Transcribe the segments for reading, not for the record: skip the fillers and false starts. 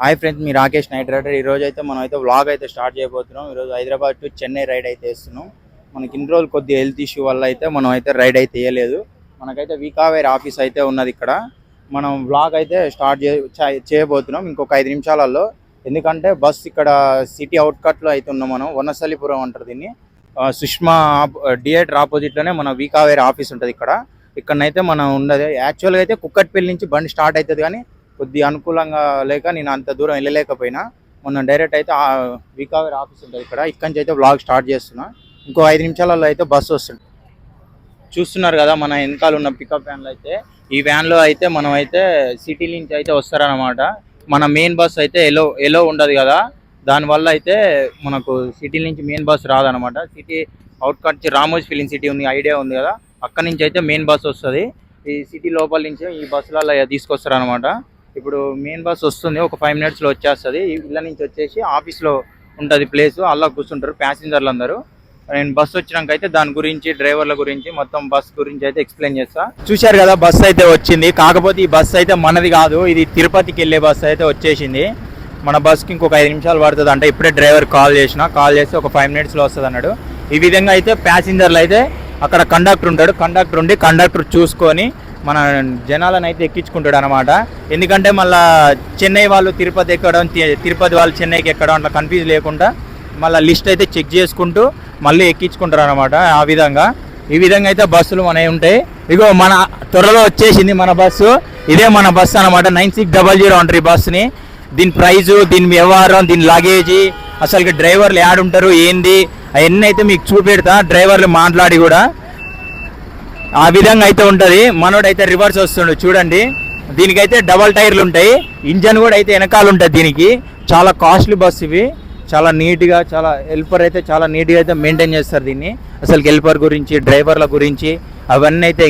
Hi friends, మీ Rakesh night rider. ఈరోజు అయితే మనం అయితే వ్లాగ్ అయితే స్టార్ట్ చేయబోతున్నాం. ఈరోజు హైదరాబాద్ టు చెన్నై రైడ్ అయితే వేస్తున్నాం. మనకి ఇన్ని రోజులు కొద్దిగా హెల్త్ ఇష్యూ వల్ల అయితే మనం అయితే రైడ్ అయితే వేయలేదు. మనకైతే వీకావేర్ ఆఫీస్ అయితే ఉన్నది ఇక్కడ. మనం వ్లాగ్ అయితే స్టార్ట్ చేయబోతున్నాం ఇంకొక 5 నిమిషాలలో. ఎందుకంటే బస్ ఇక్కడ సిటీ అవుట్కట్లో అయితే ఉన్నాం మనం. వనస్థలిపురం అంటారు దీన్ని. సుష్మా థియేటర్ ఆపోజిట్లోనే మన వీకావేర్ ఆఫీస్ ఉంటుంది ఇక్కడ. ఇక్కడనైతే మనం ఉండదు. యాక్చువల్గా అయితే కుక్కట్పల్లి నుంచి బండి స్టార్ట్ అవుతుంది, కానీ కొద్దిగా అనుకూలంగా లేక నేను అంత దూరం వెళ్ళలేకపోయినా. మొన్న డైరెక్ట్ అయితే వీకావేర్ ఆఫీస్ ఉంటుంది ఇక్కడ నుంచి అయితే వ్లాగ్ స్టార్ట్ చేస్తున్నా. ఇంకో 5 నిమిషాలలో అయితే బస్సు వస్తుంది. చూస్తున్నారు కదా మన వెనకాల ఉన్న పికప్ వ్యాన్లో అయితే. ఈ వ్యాన్లో అయితే మనం అయితే సిటీ నుంచి అయితే వస్తారనమాట. మన మెయిన్ బస్ అయితే ఎలో ఉండదు కదా, దానివల్ల అయితే మనకు సిటీ నుంచి మెయిన్ బస్ రాదనమాట. సిటీ అవుట్కట్ రామోజీ ఫిలిం సిటీ ఉంది, ఐడియా ఉంది కదా, అక్కడి నుంచి అయితే మెయిన్ బస్ వస్తుంది. ఈ సిటీ లోపల నుంచి ఈ బస్సులలో తీసుకొస్తారనమాట. ఇప్పుడు మెయిన్ బస్ వస్తుంది, ఒక 5 మినిట్స్లో వచ్చేస్తుంది. ఇళ్ళ నుంచి వచ్చేసి ఆఫీస్లో ఉంటుంది ప్లేస్, అలా కూర్చుంటారు ప్యాసింజర్లు అందరూ. నేను బస్సు వచ్చినాక అయితే దాని గురించి, డ్రైవర్ల గురించి, మొత్తం బస్ గురించి అయితే ఎక్స్ప్లెయిన్ చేస్తా. చూశారు కదా బస్ అయితే వచ్చింది. కాకపోతే ఈ బస్ అయితే మనది కాదు, ఇది తిరుపతికి వెళ్ళే బస్ అయితే వచ్చేసింది. మన బస్కి ఇంకొక 5 నిమిషాలు పడుతుంది అంటే. ఇప్పుడే డ్రైవర్ కాల్ చేసి ఒక 5 మినిట్స్లో వస్తుంది అన్నాడు. ఈ విధంగా అయితే ప్యాసింజర్లు అయితే అక్కడ కండక్టర్ ఉంటాడు, కండక్టర్ చూసుకొని మన జనాలను అయితే ఎక్కించుకుంటాడు అనమాట. ఎందుకంటే మళ్ళీ చెన్నై వాళ్ళు తిరుపతి ఎక్కడం, తిరుపతి వాళ్ళు చెన్నైకి ఎక్కడం అట్లా కన్ఫ్యూజ్ లేకుండా మళ్ళీ లిస్ట్ అయితే చెక్ చేసుకుంటూ మళ్ళీ ఎక్కించుకుంటారు అనమాట. ఈ విధంగా అయితే బస్సులు మనవి ఉంటాయి. ఇగో మన త్వరలో వచ్చేసింది మన బస్సు. ఇదే మన బస్సు అనమాట. 9600 అంటారు ఈ బస్సుని. దీని ప్రైజు, దీని వ్యవహారం, దీని లగేజీ, అసలు డ్రైవర్లు యాడుంటారు ఏంది అవన్నీ అయితే మీకు చూపెడతా. డ్రైవర్లు మాట్లాడి కూడా ఆ విధంగా అయితే ఉంటుంది. మనోడైతే రివర్స్ వస్తుండు చూడండి. దీనికైతే డబల్ టైర్లు ఉంటాయి, ఇంజన్ కూడా అయితే వెనకాల ఉంటుంది దీనికి. చాలా కాస్ట్లీ బస్ ఇవి. చాలా నీట్గా, చాలా హెల్పర్ అయితే చాలా నీట్గా అయితే మెయింటైన్ చేస్తారు దీన్ని. అసలు హెల్పర్ గురించి, డ్రైవర్ల గురించి అవన్నీ అయితే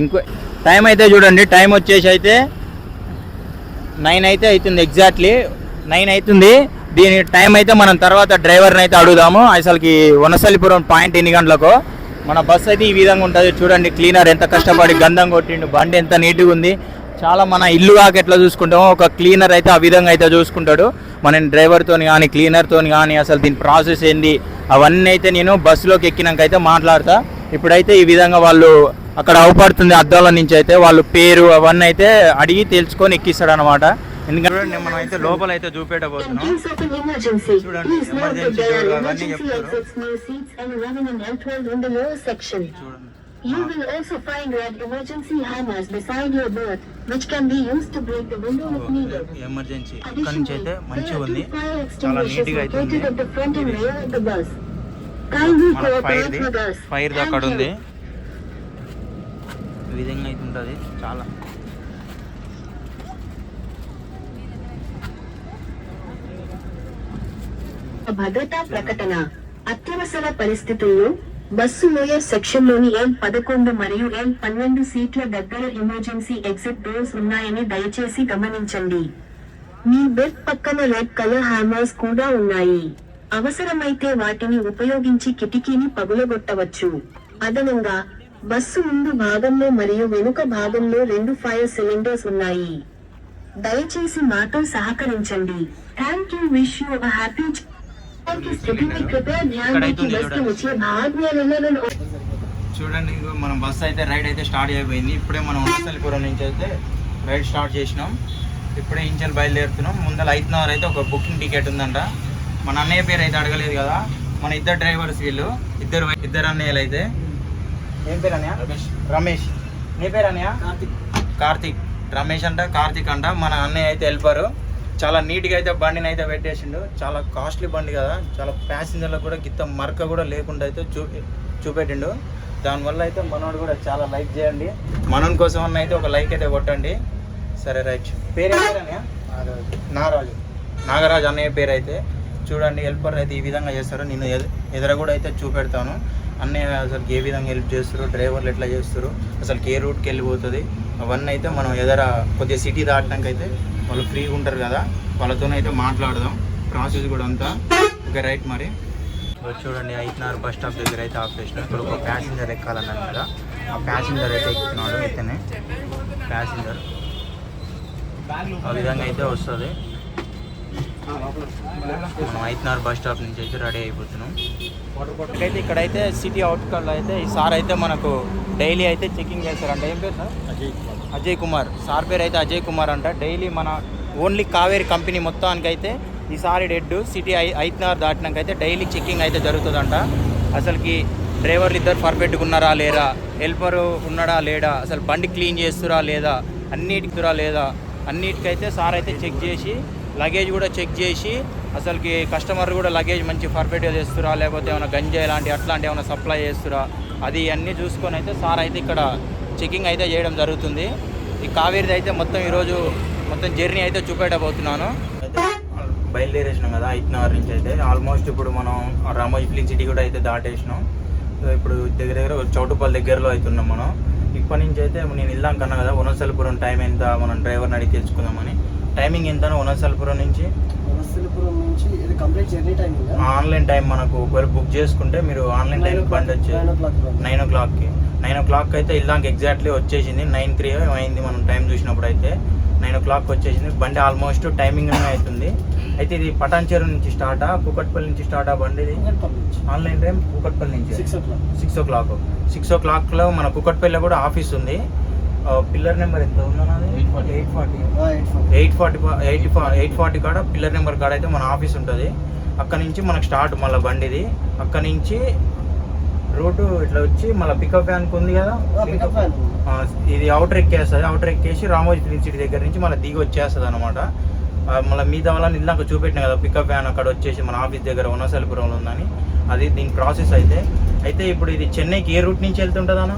టైం అయితే చూడండి. టైం వచ్చేసి అయితే 9 అయితే అవుతుంది, ఎగ్జాక్ట్లీ 9 అవుతుంది. దీని టైం అయితే మనం తర్వాత డ్రైవర్ని అయితే అడుగుదాము అసలుకి వనస్థలిపురం పాయింట్ ఎన్ని గంటలకు. మన బస్ అయితే ఈ విధంగా ఉంటుంది చూడండి. క్లీనర్ ఎంత కష్టపడి గంధం కొట్టిండు, బండి ఎంత నీట్గా ఉంది. చాలా మన ఇల్లు కాక ఎట్లా చూసుకుంటామో ఒక క్లీనర్ అయితే ఆ విధంగా అయితే చూసుకుంటాడు. మన డ్రైవర్తో కానీ క్లీనర్తో కానీ అసలు దీని ప్రాసెస్ ఏంది అవన్నీ అయితే నేను బస్సులోకి ఎక్కినాక అయితే మాట్లాడతా. ఇప్పుడైతే ఈ విధంగా వాళ్ళు అక్కడ అవపడుతుంది అద్దాల నుంచి అయితే వాళ్ళు పేరు అవన్నీ అయితే అడిగి తెలుసుకొని ఎక్కిస్తాడు అనమాట. ఎందుకంటే మనం అయితే లోపల అయితే చూపెట్టబోతున్నాం. చూడండి, ఎమర్జెన్సీ డోర్ అవన్నీ చెప్తారు. You will also find red emergency hammers beside your berth, which can be used to break the window if needed. Emergency ఇక్కడ నుంచి అయితే మంచిగా ఉంది, చాలా నీట్గా అయితే ఉంది. ఫైర్ అక్కడ ఉంది, ఈ విధంగా అయితే ఉంటుంది. చాలా భద్రతా ప్రకటన. అత్యవసర పరిస్థితుల్లో బస్సు లోయర్ సెక్షన్లోని L11 మరియు L12 సీట్ల దగ్గర ఎమర్జెన్సీ ఎగ్జిట్ డోర్స్ ఉన్నాయని దయచేసి గమనించండి. మీ బెర్త్ పక్కన రెడ్ కలర్ హ్యామర్స్ కూడా ఉన్నాయి. అవసరమైతే వాటిని ఉపయోగించి కిటికీని పగులగొట్టవచ్చు. అదనంగా బస్సు ముందు భాగంలో మరియు వెనుక భాగంలో 2 ఫైర్ సిలిండర్స్ ఉన్నాయి. దయచేసి మాతో సహకరించండి. Thank you. Wish you a happy. చూడండి, మనం బస్ అయితే రైడ్ అయితే స్టార్ట్ అయిపోయింది. ఇప్పుడే మనం వనస్థలిపురం నుంచి అయితే రైడ్ స్టార్ట్ చేసినాం. ఇప్పుడే ఇంచల్ బయలుదేరుతున్నాం. ముందర 5 అవర్ అయితే ఒక బుకింగ్ టికెట్ ఉందంట. మన అన్నయ్య పేరు అయితే అడగలేదు కదా, మన ఇద్దరు డ్రైవర్స్ వీళ్ళు ఇద్దరు అన్నయ్యలు అయితే. ఏం పేరు అన్నయ్య? రమేష్. నీ పేరు అన్నయ్య? కార్తిక్. రమేష్ అంట, కార్తిక్ అంట. మన అన్నయ్య అయితే వెళ్ళిపోరు. చాలా నీట్గా అయితే బండిని అయితే పెట్టేసిండు. చాలా కాస్ట్లీ బండి కదా, చాలా ప్యాసింజర్లకు కూడా గిత్త మరక కూడా లేకుండా అయితే చూపెట్టిండు. దానివల్ల అయితే మనోడు కూడా చాలా లైక్ చేయండి. మనోని కోసం అన్న అయితే ఒక లైక్ అయితే కొట్టండి. సరే రైట్. పేరు ఏంటన్నయ్య? నాగరాజు అన్నయ్య పేరు అయితే. చూడండి, హెల్పర్ అయితే ఈ విధంగా చేస్తారు. నేను ఎదుర కూడా అయితే చూపెడతాను. అన్నయ్య అసలు ఏ విధంగా హెల్ప్ చేస్తారు, డ్రైవర్లు ఎట్లా చేస్తారు, అసలు ఏ రూట్కి వెళ్ళిపోతుంది అవన్నీ అయితే మనం ఎదర కొద్దిగా సిటీ దాటినాక అయితే వాళ్ళు ఫ్రీగా ఉంటారు కదా, వాళ్ళతోనైతే మాట్లాడదాం. ప్రాసెస్ కూడా అంతా ఓకే రైట్. మరి చూడండి, 5 బస్ స్టాప్ దగ్గర అయితే ఆపేసిన. ఇప్పుడు ఒక ప్యాసింజర్ ఎక్కాలన్నాను కదా, ఆ ప్యాసింజర్ అయితే ఎక్కుతున్నాడు. ఇతనే ప్యాసింజర్ ఆ విధంగా అయితే వస్తుంది. మనం ఐతనార్ బస్ స్టాప్ నుంచి అయితే రెడీ అయిపోతున్నాం. అయితే ఇక్కడైతే సిటీ అవుట్కట్లో అయితే ఈ సార్ అయితే మనకు డైలీ అయితే చెకింగ్ చేస్తారంట. ఏం పేరు సార్? అజయ్ కుమార్. సార్ పేరు అయితే అజయ్ కుమార్ అంట. డైలీ మన ఓన్లీ కావేరి కంపెనీ మొత్తానికి అయితే ఈసారి డెడ్ సిటీ ఐతనార్ దాటినాకైతే డైలీ చెకింగ్ అయితే జరుగుతుందంట. అసలుకి డ్రైవర్లు ఇద్దరు పర్ఫెక్ట్గా ఉన్నారా లేరా, హెల్పర్ ఉన్నాడా లేడా, అసలు బండి క్లీన్ చేస్తురా లేదా, అన్నిటికిరా లేదా, అన్నిటికైతే సార్ అయితే చెక్ చేసి లగేజ్ కూడా చెక్ చేసి అసలుకి కస్టమర్ కూడా లగేజ్ మంచి పర్ఫెక్ట్గా చేస్తురా, లేకపోతే ఏమైనా గంజాయి అట్లాంటి ఏమైనా సప్లై చేస్తురా, అది అన్నీ చూసుకొని అయితే సార్ అయితే ఇక్కడ చెకింగ్ అయితే చేయడం జరుగుతుంది. ఈ కావేరిది అయితే మొత్తం ఈరోజు మొత్తం జర్నీ అయితే చూపెట్టబోతున్నాను. అయితే బయలుదేరేసినాం కదా ఐతనార్ నుంచి. అయితే ఆల్మోస్ట్ ఇప్పుడు మనం రామోజీ ఫిలిం సిటీ కూడా అయితే దాటేసినాం. సో ఇప్పుడు దగ్గర చౌటుపల్లి దగ్గరలో అవుతున్నాం మనం. ఇప్పటి నుంచి అయితే నేను వెళ్దాం కన్నా కదా వనస్థలిపురం టైం ఎంత, మనం డ్రైవర్ని అడిగి తెలుసుకుందామని. టైమింగ్ ఎంత వనస్థలిపురం నుంచి? ఇది complete journey timing. Online time మనకు ఒకవేళ బుక్ చేసుకుంటే మీరు ఆన్లైన్ టైం బండి వచ్చేది 9 o'clockకి. 9 o'clock అయితే వెళ్దాక ఎగ్జాక్ట్లీ వచ్చేసింది. 9:03 అయింది మనం టైం చూసినప్పుడు. అయితే 9 o'clock వచ్చేసింది. బండి ఆల్మోస్ట్ టైమింగ్ అవుతుంది. అయితే ఇది పటాన్చెరు నుంచి స్టార్టా, కూకట్పల్లి నుంచి స్టార్టా బండి? ఇది ఆన్లైన్ టైం కూకట్పల్లి నుంచి 6 o'clock. 6 o'clockలో మన కూకట్పల్లిలో కూడా ఆఫీస్ ఉంది. పిల్లర్ నెంబర్ ఎంత ఉన్నది? 840 కాడ పిల్లర్ నెంబర్ కాడ అయితే మన ఆఫీస్ ఉంటుంది. అక్కడ నుంచి మనకు స్టార్ట్ మళ్ళీ బండిది. అక్కడ నుంచి రోడ్డు ఇట్లా వచ్చి మళ్ళీ పికప్ వ్యాన్కి ఉంది కదా, ఇది అవుటర్ ఎక్కేస్తుంది. అవుటర్ ఎక్కేసి రామోజీ ఫిలిం సిటీ దగ్గర నుంచి మళ్ళీ దిగి వచ్చేస్తుంది అనమాట. మళ్ళీ మీద వాళ్ళని ఇందాక చూపెట్టిన కదా పికప్ వ్యాన్ అక్కడ వచ్చేసి మన ఆఫీస్ దగ్గర వనస్థలిపురంలో ఉందని. అది దీని ప్రాసెస్ అయితే. అయితే ఇప్పుడు ఇది చెన్నైకి ఏ రూట్ నుంచి వెళ్తుంటుంది అన్న?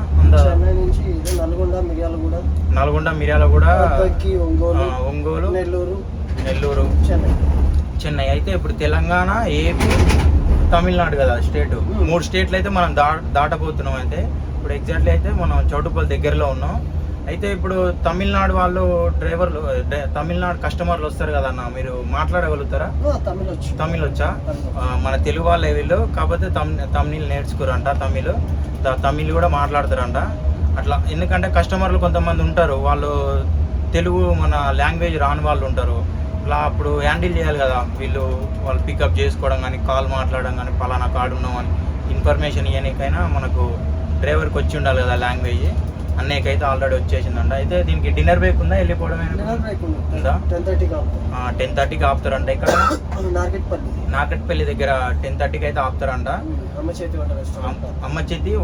నల్గొండ, మిర్యాలగూడ, ఒంగోలు, నెల్లూరు, చెన్నై. అయితే ఇప్పుడు తెలంగాణ, ఏపీ, తమిళనాడు కదా స్టేట్. 3 స్టేట్లు అయితే మనం దాటబోతున్నాం. అయితే ఇప్పుడు ఎగ్జాక్ట్లీ అయితే మనం చౌటుపల్లి దగ్గరలో ఉన్నాం. అయితే ఇప్పుడు తమిళనాడు వాళ్ళు డ్రైవర్లు, తమిళనాడు కస్టమర్లు వస్తారు కదన్న, మీరు మాట్లాడగలుగుతారా? తమిళ్ వచ్చా? మన తెలుగు వాళ్ళే వీళ్ళు, కాకపోతే తమిళ్ నేర్చుకోరంట. తమిళ్ కూడా మాట్లాడతారంట అట్లా. ఎందుకంటే కస్టమర్లు కొంతమంది ఉంటారు, వాళ్ళు తెలుగు మన లాంగ్వేజ్ రాని వాళ్ళు ఉంటారు. అలా అప్పుడు హ్యాండిల్ చేయాలి కదా వీళ్ళు. వాళ్ళు పికప్ చేసుకోవడం కానీ, కాల్ మాట్లాడడం కానీ, పలానా కార్డు ఉన్నామని ఇన్ఫర్మేషన్ ఇవ్వడానికైనా మనకు డ్రైవర్కి వచ్చి ఉండాలి కదా లాంగ్వేజ్. అన్నయ్యకైతే ఆల్రెడీ వచ్చేసిందంట. అయితే దీనికి డిన్నర్ బ్రేక్ ఉందా? వెళ్ళిపోవడమే ఉందా? 10:30కి ఆపుతారంట. ఇక్కడ నార్కెట్పల్లి దగ్గర 10:30కి అయితే ఆపుతారంట. అమ్మ చేతి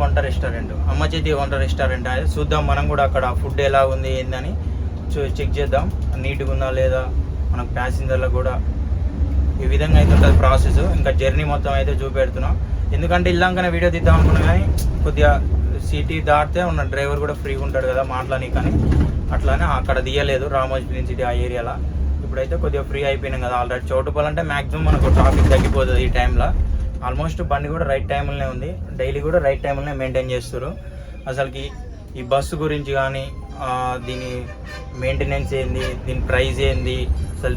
వంట రెస్టారెంట్. అయితే చూద్దాం మనం కూడా అక్కడ ఫుడ్ ఎలా ఉంది ఏందని చెక్ చేద్దాం. నీట్గా ఉందా లేదా, మనకు ప్యాసింజర్లకు కూడా ఈ విధంగా అయితే ఉంటుంది ప్రాసెస్. ఇంకా జర్నీ మొత్తం అయితే చూపెడుతున్నాం. ఎందుకంటే ఇల్లాకనే వీడియో తీద్దాం అనుకున్నా కానీ కొద్దిగా సిటీ దాటితే ఉన్న డ్రైవర్ కూడా ఫ్రీగా ఉంటాడు కదా మాట్లాడి. కానీ అట్లానే అక్కడ తీయలేదు రామోజీ ఫిలిం సిటీ ఆ ఏరియాలో. ఇప్పుడైతే కొద్దిగా ఫ్రీ అయిపోయినాం కదా ఆల్రెడీ. చౌటుపల్లి అంటే మ్యాక్సిమం మనకు ట్రాఫిక్ తగ్గిపోతుంది ఈ టైంలో. ఆల్మోస్ట్ బండి కూడా రైట్ టైంలోనే ఉంది. డైలీ కూడా రైట్ టైంలోనే మెయింటైన్ చేస్తారు. అసలుకి ఈ బస్సు గురించి కానీ, దీని మెయింటెనెన్స్ ఏంది, దీని ప్రైస్ ఏంది, అసలు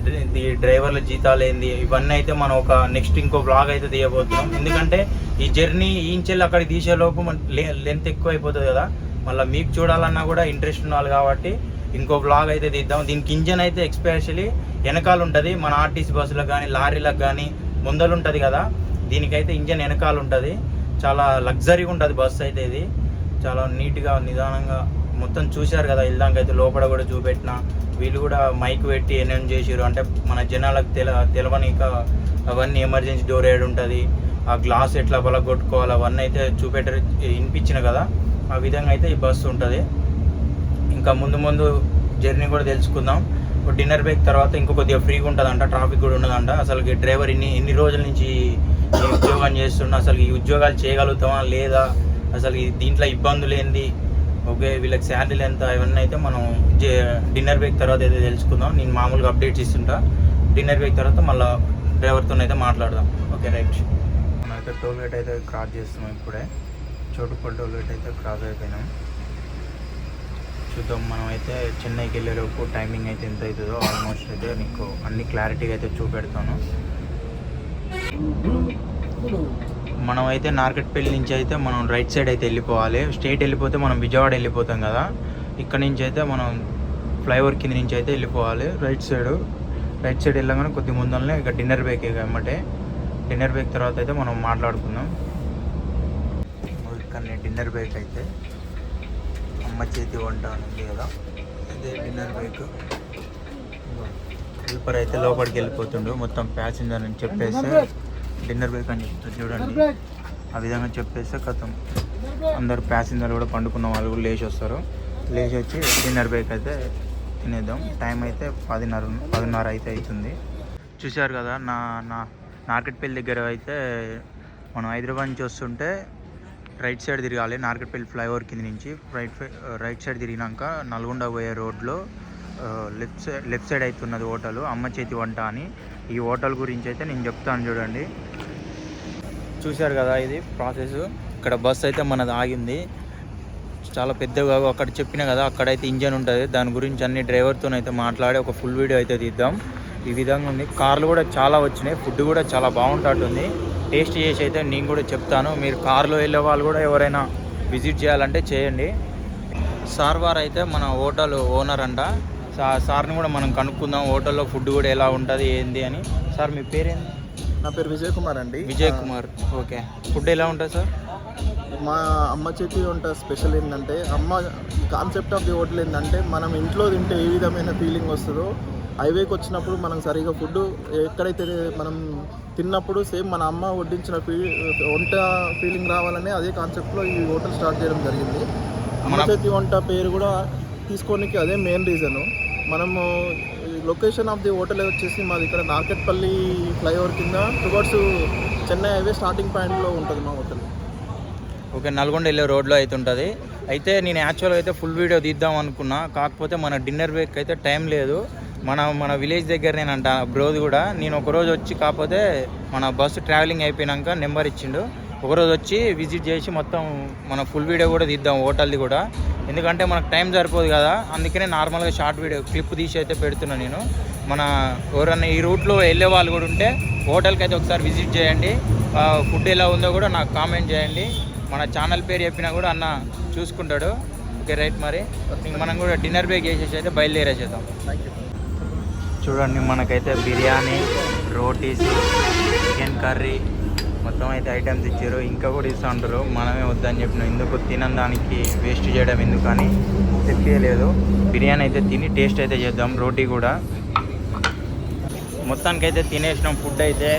డ్రైవర్ల జీతాలు ఏంది, ఇవన్నీ అయితే మనం ఒక నెక్స్ట్ ఇంకో బ్లాగ్ అయితే తీయబోతున్నాం. ఎందుకంటే ఈ జర్నీ ఈంచెల్లి అక్కడికి తీసేలోపు మన లెంత్ ఎక్కువ అయిపోతుంది కదా. మళ్ళీ మీకు చూడాలన్నా కూడా ఇంట్రెస్ట్ ఉండాలి కాబట్టి ఇంకో బ్లాగ్ అయితే తీద్దాం. దీనికి ఇంజన్ అయితే ఎక్స్పెషల్లీ వెనకాల ఉంటుంది. మన ఆర్టీసీ బస్సులకు కానీ, లారీలకు కానీ ముందలు ఉంటుంది కదా, దీనికైతే ఇంజన్ వెనకాల ఉంటుంది. చాలా లగ్జరీగా ఉంటుంది బస్సు అయితే. ఇది చాలా నీట్గా నిదానంగా మొత్తం చూశారు కదా. వెళ్దాకైతే లోపల కూడా చూపెట్టిన. వీళ్ళు కూడా మైక్ పెట్టి అనౌన్స్ చేసారు. అంటే మన జనాలకు తెలవనిక అవన్నీ ఎమర్జెన్సీ డోర్ ఏడు ఉంటుంది, ఆ గ్లాస్ ఎట్లా పలగొట్టుకోవాలి అవన్నీ అయితే వినిపించిన కదా. ఆ విధంగా అయితే ఈ బస్సు ఉంటుంది. ఇంకా ముందు జర్నీ కూడా తెలుసుకుందాం. డిన్నర్ బ్రేక్ తర్వాత ఇంకో కొద్దిగా ఫ్రీగా ఉంటుందంట, ట్రాఫిక్ కూడా ఉండదంట. అసలు డ్రైవర్ ఎన్ని రోజుల నుంచి ఈ ఉద్యోగం చేస్తున్నా, అసలు ఈ ఉద్యోగాలు చేయగలుగుతామా లేదా, అసలు దీంట్లో ఇబ్బందులు ఏంది, ఓకే వీళ్ళకి శాలరీలు ఎంత, ఇవన్నీ అయితే మనం డిన్నర్ బ్రేక్ తర్వాత అయితే తెలుసుకుందాం. నేను మామూలుగా అప్డేట్స్ ఇస్తుంటా. డిన్నర్ బ్రేక్ తర్వాత మళ్ళీ డ్రైవర్తో అయితే మాట్లాడదాం. Okay right. మనమైతే టోల్ గేట్ అయితే క్రాస్ చేస్తున్నాం. ఇప్పుడే చోటుపల్లి టోల్ గేట్ అయితే క్రాస్ అయిపోయినాం. చూద్దాం. మనం అయితే చెన్నైకి వెళ్ళేలోపు టైమింగ్ అయితే ఎంత అవుతుందో ఆల్మోస్ట్ అయితే నీకు అన్ని క్లారిటీగా అయితే చూపెడతాను. మనం అయితే నార్కెట్పల్లి నుంచి అయితే మనం రైట్ సైడ్ అయితే వెళ్ళిపోవాలి. స్ట్రైట్ వెళ్ళిపోతే మనం విజయవాడ వెళ్ళిపోతాం కదా. ఇక్కడ నుంచి అయితే మనం ఫ్లైఓవర్ కింద నుంచి అయితే వెళ్ళిపోవాలి రైట్ సైడ్. రైట్ సైడ్ వెళ్ళగానే కొద్ది ముందరనే ఇక డిన్నర్ బ్రేక్ వెంబటే. డిన్నర్ బ్రేక్ తర్వాత అయితే మనం మాట్లాడుకుందాం. ఇక్కడ డిన్నర్ బ్రేక్ అయితే అమ్మ చేతి వంట ఉంది కదా, ఇదే డిన్నర్ బ్రేక్. హెల్పర్ అయితే లోపలికి వెళ్ళిపోతుండు మొత్తం ప్యాసింజర్ అని చెప్పేసి డిన్నర్ బ్రేక్ అని చెప్తారు చూడండి. ఆ విధంగా చెప్పేస్తే కథం అందరు ప్యాసింజర్లు కూడా పండుకున్న వాళ్ళు కూడా లేచి వస్తారు. లేచి వచ్చి డిన్నర్ బ్రేక్ అయితే తినేద్దాం. టైం అయితే 10:30 అయితే అవుతుంది. చూశారు కదా నార్కెట్పల్లి దగ్గర అయితే మనం హైదరాబాద్ నుంచి వస్తుంటే రైట్ సైడ్ తిరగాలి. నార్కెట్పల్లి ఫ్లైఓవర్ కింద నుంచి రైట్ సైడ్ తిరిగినాక నల్గొండ పోయే రోడ్లో లెఫ్ట్ సైడ్ అయితే ఉన్నది హోటల్ అమ్మ చేతి వంట అని. ఈ హోటల్ గురించి అయితే నేను చెప్తాను చూడండి. చూశారు కదా ఇది ప్రాసెస్. ఇక్కడ బస్ అయితే మనది ఆగింది, చాలా పెద్దగా. అక్కడ చెప్పిన కదా అక్కడైతే ఇంజన్ ఉంటుంది, దాని గురించి అన్ని డ్రైవర్తోనైతే మాట్లాడి ఒక ఫుల్ వీడియో అయితే తీద్దాం. ఈ విధంగా ఉంది. కార్లు కూడా చాలా వచ్చినాయి, ఫుడ్ కూడా చాలా బాగుంటుంది. టేస్ట్ చేసి అయితే నేను కూడా చెప్తాను. మీరు కార్లో వెళ్ళే వాళ్ళు కూడా ఎవరైనా విజిట్ చేయాలంటే చేయండి. సార్ వారు అయితే మన హోటల్ ఓనర్ అంట. సార్ని కూడా మనం కనుక్కుందాం హోటల్లో ఫుడ్ కూడా ఎలా ఉంటుంది ఏంది అని. సార్ మీ పేరేంటి? నా పేరు విజయ్ కుమార్ అండి. విజయ్ కుమార్. ఓకే, ఫుడ్ ఎలా ఉంటుంది సార్? మా అమ్మ చేతి వంట స్పెషల్ ఏంటంటే, కాన్సెప్ట్ ఆఫ్ ది హోటల్ ఏంటంటే, మనం ఇంట్లో తింటే ఏ విధమైన ఫీలింగ్ వస్తుందో హైవేకి వచ్చినప్పుడు మనం సరిగా ఫుడ్ ఎక్కడైతే మనం తిన్నప్పుడు సేమ్ మన అమ్మ వడ్డించిన వంట ఫీలింగ్ రావాలని అదే కాన్సెప్ట్లో ఈ హోటల్ స్టార్ట్ చేయడం జరిగింది. అమ్మ చేతి వంట పేరు కూడా తీసుకోనికి అదే మెయిన్ రీజను. మనము లొకేషన్ ఆఫ్ ది హోటల్ వచ్చేసి మాది ఇక్కడ నార్కెట్పల్లి ఫ్లైఓవర్ కింద టువర్డ్స్ చెన్నై హైవే స్టార్టింగ్ పాయింట్లో ఉంటుంది మా హోటల్. ఓకే, నల్గొండ వెళ్ళే రోడ్లో అయితే ఉంటుంది. అయితే నేను యాక్చువల్గా అయితే ఫుల్ వీడియో తీద్దాం అనుకున్నా, కాకపోతే మన డిన్నర్ బ్రేక్ అయితే టైం లేదు. మన విలేజ్ దగ్గరనేనంట బ్రోది కూడా. నేను ఒకరోజు వచ్చి, కాకపోతే మన బస్సు ట్రావెలింగ్ అయిపోయినాక నెంబర్ ఇచ్చిండు, ఒకరోజు వచ్చి విజిట్ చేసి మొత్తం మన ఫుల్ వీడియో కూడా తీద్దాం హోటల్ది కూడా. ఎందుకంటే మనకు టైం సరిపోదు కదా, అందుకనే నార్మల్గా షార్ట్ వీడియో క్లిప్ తీసి అయితే పెడుతున్నా నేను. మన ఎవరన్నా ఈ రూట్లో వెళ్ళే వాళ్ళు కూడా ఉంటే హోటల్కి అయితే ఒకసారి విజిట్ చేయండి. ఫుడ్ ఎలా ఉందో కూడా నాకు కామెంట్ చేయండి. మన ఛానల్ పేరు చెప్పినా కూడా అన్న చూసుకుంటాడు. ఓకే రైట్, మరి మనం కూడా డిన్నర్ బ్రేక్ చేసేసి అయితే బయలుదేరేసేద్దాం. చూడండి, మనకైతే బిర్యానీ, రోటీస్, చికెన్ కర్రీ మొత్తం అయితే ఐటమ్స్ ఇచ్చారు. ఇంకా కూడా ఇస్తూ ఉంటారు, మనమే వద్దని చెప్పినాం. ఎందుకు తినని దానికి వేస్ట్ చేయడం ఎందుకని తెప్పియలేదు. బిర్యానీ అయితే తిని టేస్ట్ అయితే చేద్దాం. రోటీ కూడా మొత్తానికైతే తినేసినాం. ఫుడ్ అయితే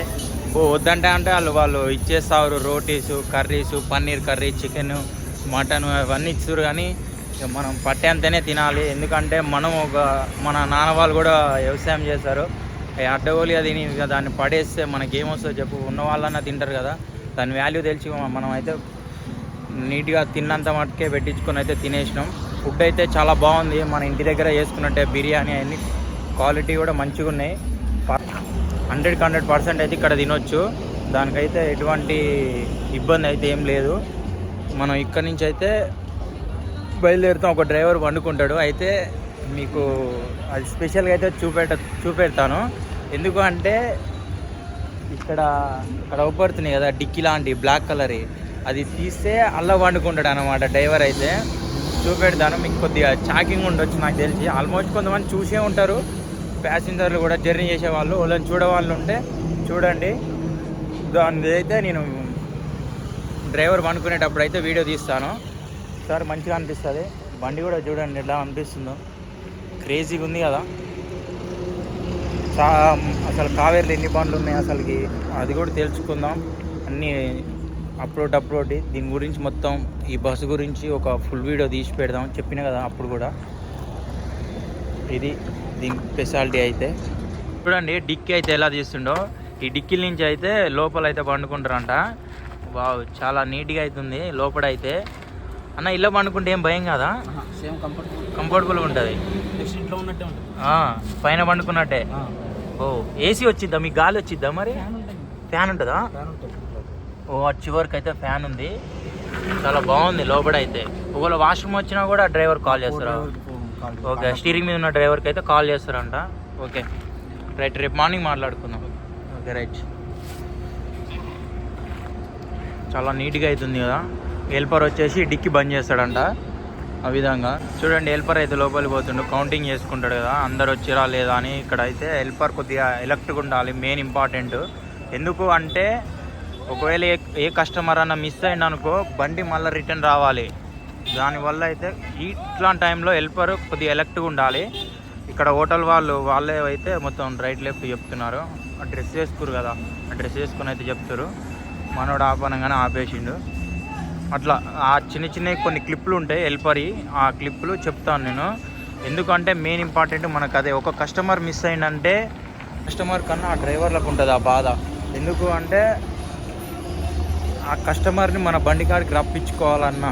వద్దంటే అంటే వాళ్ళు ఇచ్చేస్తారు. Rotis, curries, paneer curry, chicken, mutton అవన్నీ ఇస్తారు. కానీ మనం పట్టేంతనే తినాలి. ఎందుకంటే మన నాన్న వాళ్ళు కూడా వ్యవసాయం చేస్తారు. అడ్డగోలి అది దాన్ని పడేస్తే మనకేమొస్తుందో చెప్పు. ఉన్న వాళ్ళన్నా తింటారు కదా, దాని వాల్యూ తెలిసి మనం అయితే నీట్గా తిన్నంత మటుకే పెట్టించుకొని అయితే తినేసినాం. ఫుడ్ అయితే చాలా బాగుంది, మన ఇంటి దగ్గర చేసుకున్నట్టే. బిర్యానీ అన్ని క్వాలిటీ కూడా మంచిగా ఉన్నాయి. 100% అయితే ఇక్కడ తినొచ్చు, దానికైతే ఎటువంటి ఇబ్బంది అయితే ఏం లేదు. మనం ఇక్కడ నుంచి అయితే బయలుదేరుతాం. ఒక డ్రైవర్ వండుకుంటాడు. అయితే మీకు అది స్పెషల్గా అయితే చూపెడతాను. ఎందుకు అంటే ఇక్కడ అవుపడుతున్నాయి కదా డిక్కీ లాంటి బ్లాక్ కలర్, అది తీస్తే అలా వండుకుంటాడు అనమాట డ్రైవర్. అయితే చూపెడతాను మీకు. కొద్దిగా చాకింగ్ ఉండొచ్చు నాకు తెలిసి. ఆల్మోస్ట్ కొంతమంది చూసే ఉంటారు ప్యాసింజర్లు కూడా, జర్నీ చేసేవాళ్ళు. వాళ్ళని చూడవాళ్ళు ఉంటే చూడండి. దాని అయితే నేను డ్రైవర్ వండుకునేటప్పుడు అయితే వీడియో తీస్తాను. సార్ మంచిగా అనిపిస్తుంది. బండి కూడా చూడండి ఎలా అనిపిస్తుందో, క్రేజీగా ఉంది కదా. అసలు కావేరీలో ఎన్ని బండ్లు ఉన్నాయి అసలుకి, అది కూడా తెలుసుకుందాం. అన్నీ అప్లోడ్ దీని గురించి మొత్తం ఈ బస్సు గురించి ఒక ఫుల్ వీడియో తీసి పెడదాం చెప్పిన కదా అప్పుడు కూడా. ఇది దీని స్పెషాలిటీ అయితే చూడండి. డిక్కీ అయితే ఎలా తీస్తుండో, ఈ డిక్కీల నుంచి అయితే లోపల అయితే పండుకుంటారంట. వావ్, చాలా నీట్గా అవుతుంది లోపల అయితే. అన్న ఇలా పండుకుంటే ఏం భయం కదా? సేమ్ కంఫర్టబుల్గా ఉంటుంది, ఇంట్లో ఉన్నట్టే ఉంటుంది. పైన పండుకున్నట్టే. ఓ, ఏసీ వచ్చిద్దా? మీకు గాలి వచ్చిద్దా? మరి ఫ్యాన్ ఉంటుందా? ఓ, చివరికి అయితే ఫ్యాన్ ఉంది. చాలా బాగుంది లోపల అయితే. ఒకవేళ వాష్రూమ్ వచ్చినా కూడా డ్రైవర్ కాల్ చేస్తారా? ఓకే, స్టీరింగ్ మీద ఉన్న డ్రైవర్కి అయితే కాల్ చేస్తారంట. ఓకే రైట్, రేపు మార్నింగ్ మాట్లాడుకుందాం. Okay right. చాలా నీట్గా అవుతుంది కదా. హెల్పర్ వచ్చేసి డిక్కీ బంద్ చేస్తాడంట. ఆ విధంగా చూడండి. హెల్పర్ అయితే లోపలికి పోతుండు, కౌంటింగ్ చేసుకుంటాడు కదా అందరు వచ్చిరా లేదా అని. ఇక్కడ అయితే హెల్పర్ కొద్దిగా ఎలక్ట్గా ఉండాలి, మెయిన్ ఇంపార్టెంట్. ఎందుకు అంటే ఒకవేళ ఏ కస్టమర్ అన్న మిస్ అయింది అనుకో, బండి మళ్ళీ రిటర్న్ రావాలి. దానివల్ల అయితే ఇట్లాంటి టైంలో హెల్పర్ కొద్దిగా ఎలక్ట్గా ఉండాలి. ఇక్కడ హోటల్ వాళ్ళే అయితే మొత్తం రైట్ లెఫ్ట్ చెప్తున్నారు. ఆ డ్రెస్ వేసుకురు కదా, ఆ డ్రెస్ వేసుకొని అయితే చెప్తారు. మనోడు ఆపనంగానే ఆపేసిండు. అట్లా ఆ చిన్న కొన్ని క్లిప్పులు ఉంటాయి హెల్పర్, ఆ క్లిప్పులు చెప్తాను నేను. ఎందుకంటే మెయిన్ ఇంపార్టెంట్ మనకు అదే. ఒక కస్టమర్ మిస్ అయిందంటే కస్టమర్ కన్నా ఆ డ్రైవర్లకు ఉంటుంది ఆ బాధ. ఎందుకు అంటే ఆ కస్టమర్ని మన బండి కాడికి రప్పించుకోవాలన్నా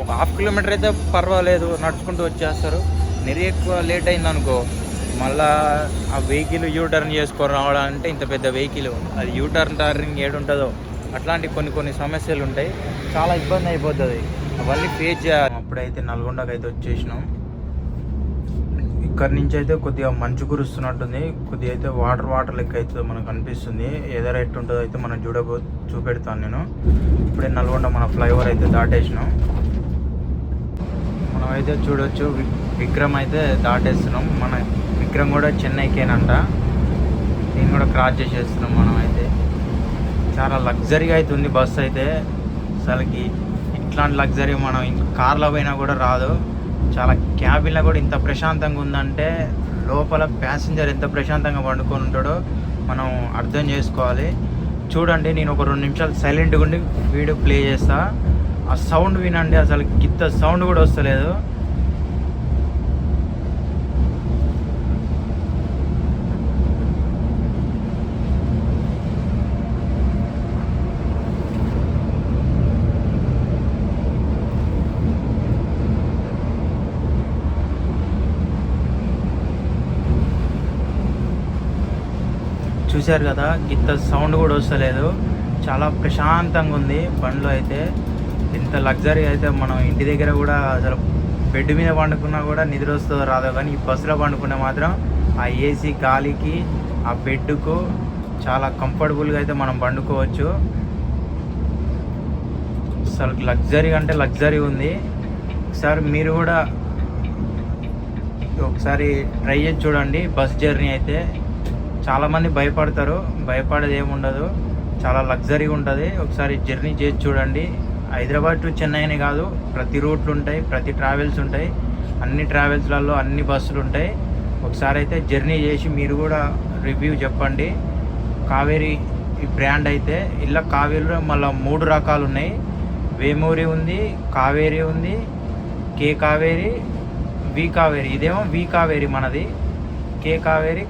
ఒక 1/2 కిలోమీటర్ అయితే పర్వాలేదు, నడుచుకుంటూ వచ్చేస్తారు. ఎక్కువ లేట్ అయిందనుకో, మళ్ళా ఆ వెహికల్ యూటర్న్ చేసుకొని రావడాలంటే ఇంత పెద్ద వెహికల్, అది టర్నింగ్ ఏడుంటుందో అట్లాంటి కొన్ని సమస్యలు ఉంటాయి. చాలా ఇబ్బంది అయిపోతుంది, అవన్నీ ఫేస్ చేయాలి. అప్పుడైతే నల్గొండకి అయితే వచ్చేసినాం. ఇక్కడ నుంచి అయితే కొద్దిగా మంచు కురుస్తున్నట్టుంది, కొద్దిగా అయితే వాటర్ లెక్క అయితే మనకు అనిపిస్తుంది. ఎదర ఎట్టుంటుందో అయితే మనం చూపెడతాను నేను. ఇప్పుడే నల్గొండ మన ఫ్లైఓవర్ అయితే దాటేసినాం. మనం అయితే చూడొచ్చు విక్రమ్ అయితే దాటేస్తున్నాం. మన విక్రమ్ కూడా చెన్నైకేనంట, దీన్ని కూడా క్రాస్ చేసేస్తున్నాం. మనం అయితే చాలా లగ్జరీగా అయితే ఉంది బస్సు అయితే. అసలుకి ఇట్లాంటి లగ్జరీ మనం ఇంకా కార్లో పోయినా కూడా రాదు. చాలా క్యాబిన్లో కూడా ఇంత ప్రశాంతంగా ఉందంటే లోపల ప్యాసింజర్ ఎంత ప్రశాంతంగా పండుకొని ఉంటాడో మనం అర్థం చేసుకోవాలి. చూడండి, నేను ఒక 2 నిమిషాలు సైలెంట్గా ఉండి వీడియో ప్లే చేస్తా. ఆ సౌండ్ వినండి, అసలు గిత్త సౌండ్ కూడా వస్తలేదు. చూశారు కదా, గిత్త సౌండ్ కూడా వస్తలేదు. చాలా ప్రశాంతంగా ఉంది బండిలో అయితే. ఇంత లగ్జరీ అయితే మనం ఇంటి దగ్గర కూడా అసలు బెడ్ మీద పండుకున్నా కూడా నిద్ర వస్తుందో రాదో, కానీ ఈ బస్సులో పండుకునే మాత్రం ఆ ఏసీ గాలికి ఆ బెడ్కు చాలా కంఫర్టబుల్గా అయితే మనం పండుకోవచ్చు. అసలు లగ్జరీ అంటే లగ్జరీ ఉంది. ఒకసారి మీరు కూడా ఒకసారి ట్రై చేసి చూడండి. బస్ జర్నీ అయితే చాలామంది భయపడతారు, భయపడేది ఏముండదు, చాలా లగ్జరీగా ఉంటుంది. ఒకసారి జర్నీ చేసి చూడండి. హైదరాబాద్ టు చెన్నై అనే కాదు, ప్రతి రూట్లు ఉంటాయి, ప్రతి ట్రావెల్స్ ఉంటాయి, అన్ని ట్రావెల్స్లలో అన్ని బస్సులు ఉంటాయి. ఒకసారి అయితే జర్నీ చేసి మీరు కూడా రివ్యూ చెప్పండి. కావేరీ ఈ బ్రాండ్ అయితే ఇలా కావేరీలో మళ్ళీ 3 రకాలు ఉన్నాయి. వేమూరి ఉంది, కావేరీ ఉంది, కే కావేరీ, వి కావేరీ. ఇదేమో వి కావేరీ మనది, కే కావేరీ,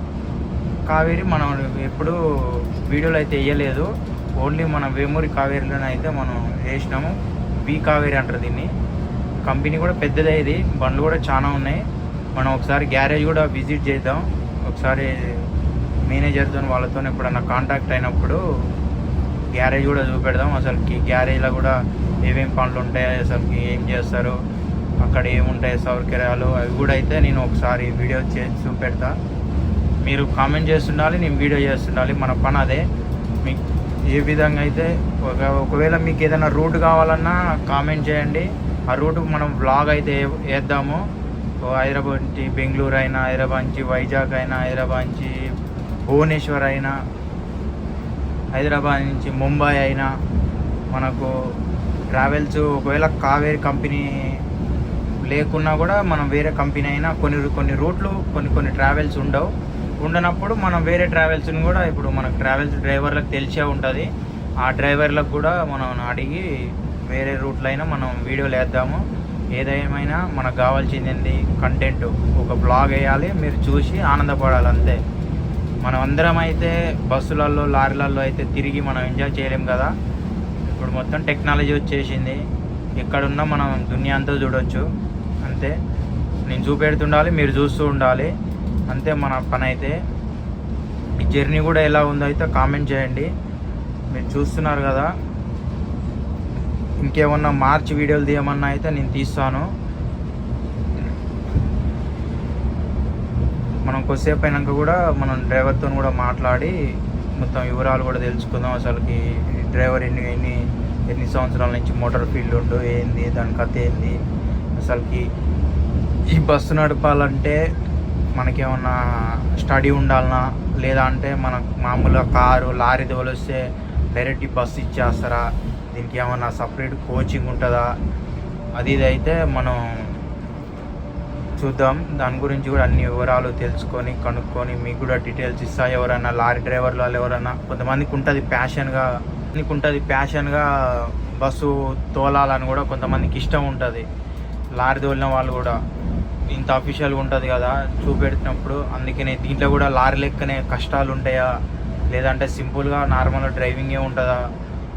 కావేరీ మనం ఎప్పుడు వీడియోలో అయితే వేయలేదు. ఓన్లీ మన వేమూరి కావేరీలోనే అయితే మనం వేసినాము. వి కావేరీ అంటారు దీన్ని. కంపెనీ కూడా పెద్దదే, ఇది బండ్లు కూడా చాలా ఉన్నాయి. మనం ఒకసారి గ్యారేజ్ కూడా విజిట్ చేద్దాం. ఒకసారి మేనేజర్తో వాళ్ళతో ఎప్పుడన్నా కాంటాక్ట్ అయినప్పుడు గ్యారేజ్ కూడా చూపెడదాం. అసలుకి గ్యారేజ్లో కూడా ఏమేమి పనులు ఉంటాయి, అసలుకి ఏం చేస్తారు, అక్కడ ఏముంటాయి సౌకర్యాలు, అవి కూడా అయితే నేను ఒకసారి వీడియో చేసి చూపెడతా. మీరు కామెంట్ చేస్తుండాలి, నేను వీడియో చేస్తుండాలి, మన పని అదే. మీకు ఏ విధంగా అయితే ఒకవేళ మీకు ఏదైనా రూట్ కావాలన్నా కామెంట్ చేయండి. ఆ రూట్ మనం వ్లాగ్ అయితే వేద్దాము. హైదరాబాద్ నుంచి బెంగళూరు అయినా, హైదరాబాద్ నుంచి వైజాగ్ అయినా, హైదరాబాద్ నుంచి భువనేశ్వర్ అయినా, హైదరాబాద్ నుంచి ముంబై అయినా మనకు ట్రావెల్స్. ఒకవేళ కావేరీ కంపెనీ లేకున్నా కూడా మనం వేరే కంపెనీ అయినా కొన్ని రూట్లు కొన్ని ట్రావెల్స్ ఉండనప్పుడు మనం వేరే ట్రావెల్స్ని కూడా ఇప్పుడు మనకు ట్రావెల్స్ డ్రైవర్లకు తెలిసే ఉంటుంది. ఆ డ్రైవర్లకు కూడా మనం అడిగి వేరే రూట్లో అయినా మనం వీడియోలు వేద్దాము. ఏదేమైనా మనకు కావాల్సింది కంటెంట్, ఒక బ్లాగ్ వేయాలి, మీరు చూసి ఆనందపడాలి అంతే. మనం అందరం అయితే బస్సులలో లారీలలో అయితే తిరిగి మనం ఎంజాయ్ చేయలేం కదా. ఇప్పుడు మొత్తం టెక్నాలజీ వచ్చేసింది, ఎక్కడున్నా మనం దునియా అంతా చూడొచ్చు అంతే. నేను చూపెడుతుండాలి, మీరు చూస్తూ ఉండాలి అంతే మన పని అయితే. ఈ జర్నీ కూడా ఎలా ఉందో అయితే కామెంట్ చేయండి. మీరు చూస్తున్నారు కదా, ఇంకేమన్నా మార్చి వీడియోలు తీయమన్నా అయితే నేను తీస్తాను. మనం కొద్దిసేపు అయినాక కూడా మనం డ్రైవర్తో కూడా మాట్లాడి మొత్తం వివరాలు కూడా తెలుసుకుందాం. అసలుకి డ్రైవర్ ఎన్ని సంవత్సరాల నుంచి మోటార్ ఫీల్డ్ ఉండు, ఏంది దాని కథ ఏంది, అసలుకి ఈ బస్సు నడపాలంటే మనకేమన్నా స్టడీ ఉండాలనా, లేదా అంటే మనకు మామూలుగా కారు లారీ తోలిస్తే డైరెక్ట్ ఈ బస్సు ఇచ్చేస్తారా, దీనికి ఏమన్నా సపరేట్ కోచింగ్ ఉంటుందా, అది ఇది అయితే మనం చూద్దాం. దాని గురించి కూడా అన్ని వివరాలు తెలుసుకొని కనుక్కొని మీకు కూడా డీటెయిల్స్ ఇస్తా. ఎవరైనా లారీ డ్రైవర్లు వాళ్ళు ఎవరైనా కొంతమందికి ఉంటుంది ప్యాషన్గా బస్సు తోలాలని కూడా కొంతమందికి ఇష్టం ఉంటుంది. లారీ తోలిన వాళ్ళు కూడా ఇంత అఫీషియల్గా ఉంటుంది కదా చూపెడుతున్నప్పుడు, అందుకనే దీంట్లో కూడా లారీ లెక్కనే కష్టాలు ఉంటాయా, లేదంటే సింపుల్గా నార్మల్గా డ్రైవింగే ఉంటుందా,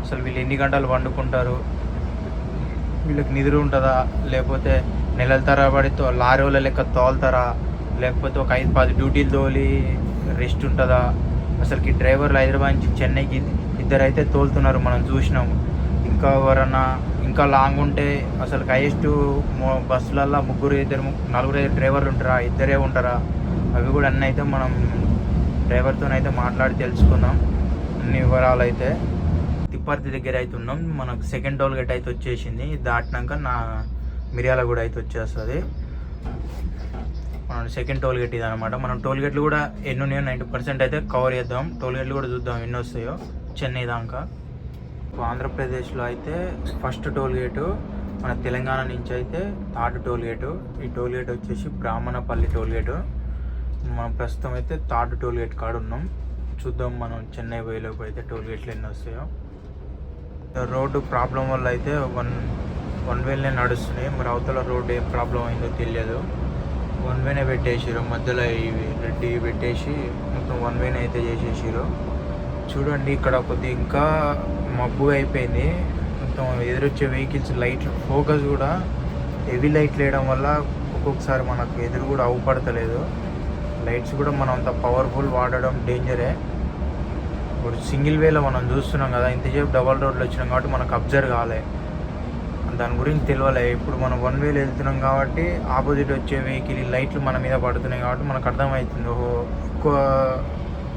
అసలు వీళ్ళు ఎన్ని గంటలు వండుకుంటారు, వీళ్ళకి నిద్ర ఉంటుందా, లేకపోతే నెలల తరబడి లారీ వాళ్ళ లెక్క తోలుతారా, లేకపోతే ఒక 5-10 డ్యూటీలు తోలి రెస్ట్ ఉంటుందా. అసలుకి డ్రైవర్లు హైదరాబాద్ నుంచి చెన్నైకి ఇద్దరైతే తోలుతున్నారు, మనం చూసినాము. ఇంకా ఎవరన్నా ఇంకా లాంగ్ ఉంటే అసలు హైయెస్ట్ బస్సులల్లో 4-5 డ్రైవర్లు ఉంటారా, ఇద్దరే ఉంటారా, అవి కూడా అన్నీ అయితే మనం డ్రైవర్తోనైతే మాట్లాడి తెలుసుకుందాం అన్ని వివరాలు. అయితే తిప్పర్తి దగ్గర అయితే ఉన్నాం. మనకు సెకండ్ టోల్ గేట్ అయితే వచ్చేసింది. దాటినాక మిర్యాలగూడ అయితే వచ్చేస్తుంది. మనం సెకండ్ టోల్ గేట్ ఇది అనమాట. మనం టోల్ గేట్లు కూడా ఎన్ని ఉన్నాయో 90% అయితే కవర్ చేద్దాం. టోల్ గేట్లు కూడా చూద్దాం ఎన్ని వస్తాయో చెన్నై దాకా. ఆంధ్రప్రదేశ్లో అయితే ఫస్ట్ టోల్ గేటు, మన తెలంగాణ నుంచి అయితే థర్డ్ టోల్ గేటు. ఈ టోల్ గేట్ వచ్చేసి బ్రాహ్మణపల్లి టోల్ గేటు. మనం ప్రస్తుతం అయితే థర్డ్ టోల్ గేట్ కాడ ఉన్నాం. చూద్దాం మనం చెన్నై పోయేలోపు అయితే టోల్ గేట్లు ఎన్ని వస్తాయో. రోడ్డు ప్రాబ్లం వల్ల అయితే వన్ వేనే నడుస్తున్నాయి. మరి అవతల రోడ్డు ఏం ప్రాబ్లం అయిందో తెలియదు. వన్ వేనే పెట్టేసారు, మధ్యలో ఇవి రెడ్డి పెట్టేసి మొత్తం వన్ వేనే అయితే చేసేసారు. చూడండి ఇక్కడ కొద్దిగా ఇంకా మబ్బు అయిపోయింది. మొత్తం ఎదురొచ్చే వెహికల్స్ లైట్లు ఫోకస్ కూడా హెవీ లైట్లు వేయడం వల్ల ఒక్కొక్కసారి మనకు ఎదురు కూడా అవుపడతలేదు. లైట్స్ కూడా మనం అంత పవర్ఫుల్ వాడడం డేంజరే. ఇప్పుడు సింగిల్ వేలో మనం చూస్తున్నాం కదా, ఇంతసేపు డబల్ రోడ్లు వచ్చినాం కాబట్టి మనకు అబ్జర్వ్ కాలే, దాని గురించి తెలియలే. ఇప్పుడు మనం వన్ వేలో వెళ్తున్నాం కాబట్టి ఆపోజిట్ వచ్చే వెహికల్ లైట్లు మన మీద పడుతున్నాయి కాబట్టి మనకు అర్థమవుతుంది, ఓహో ఎక్కువ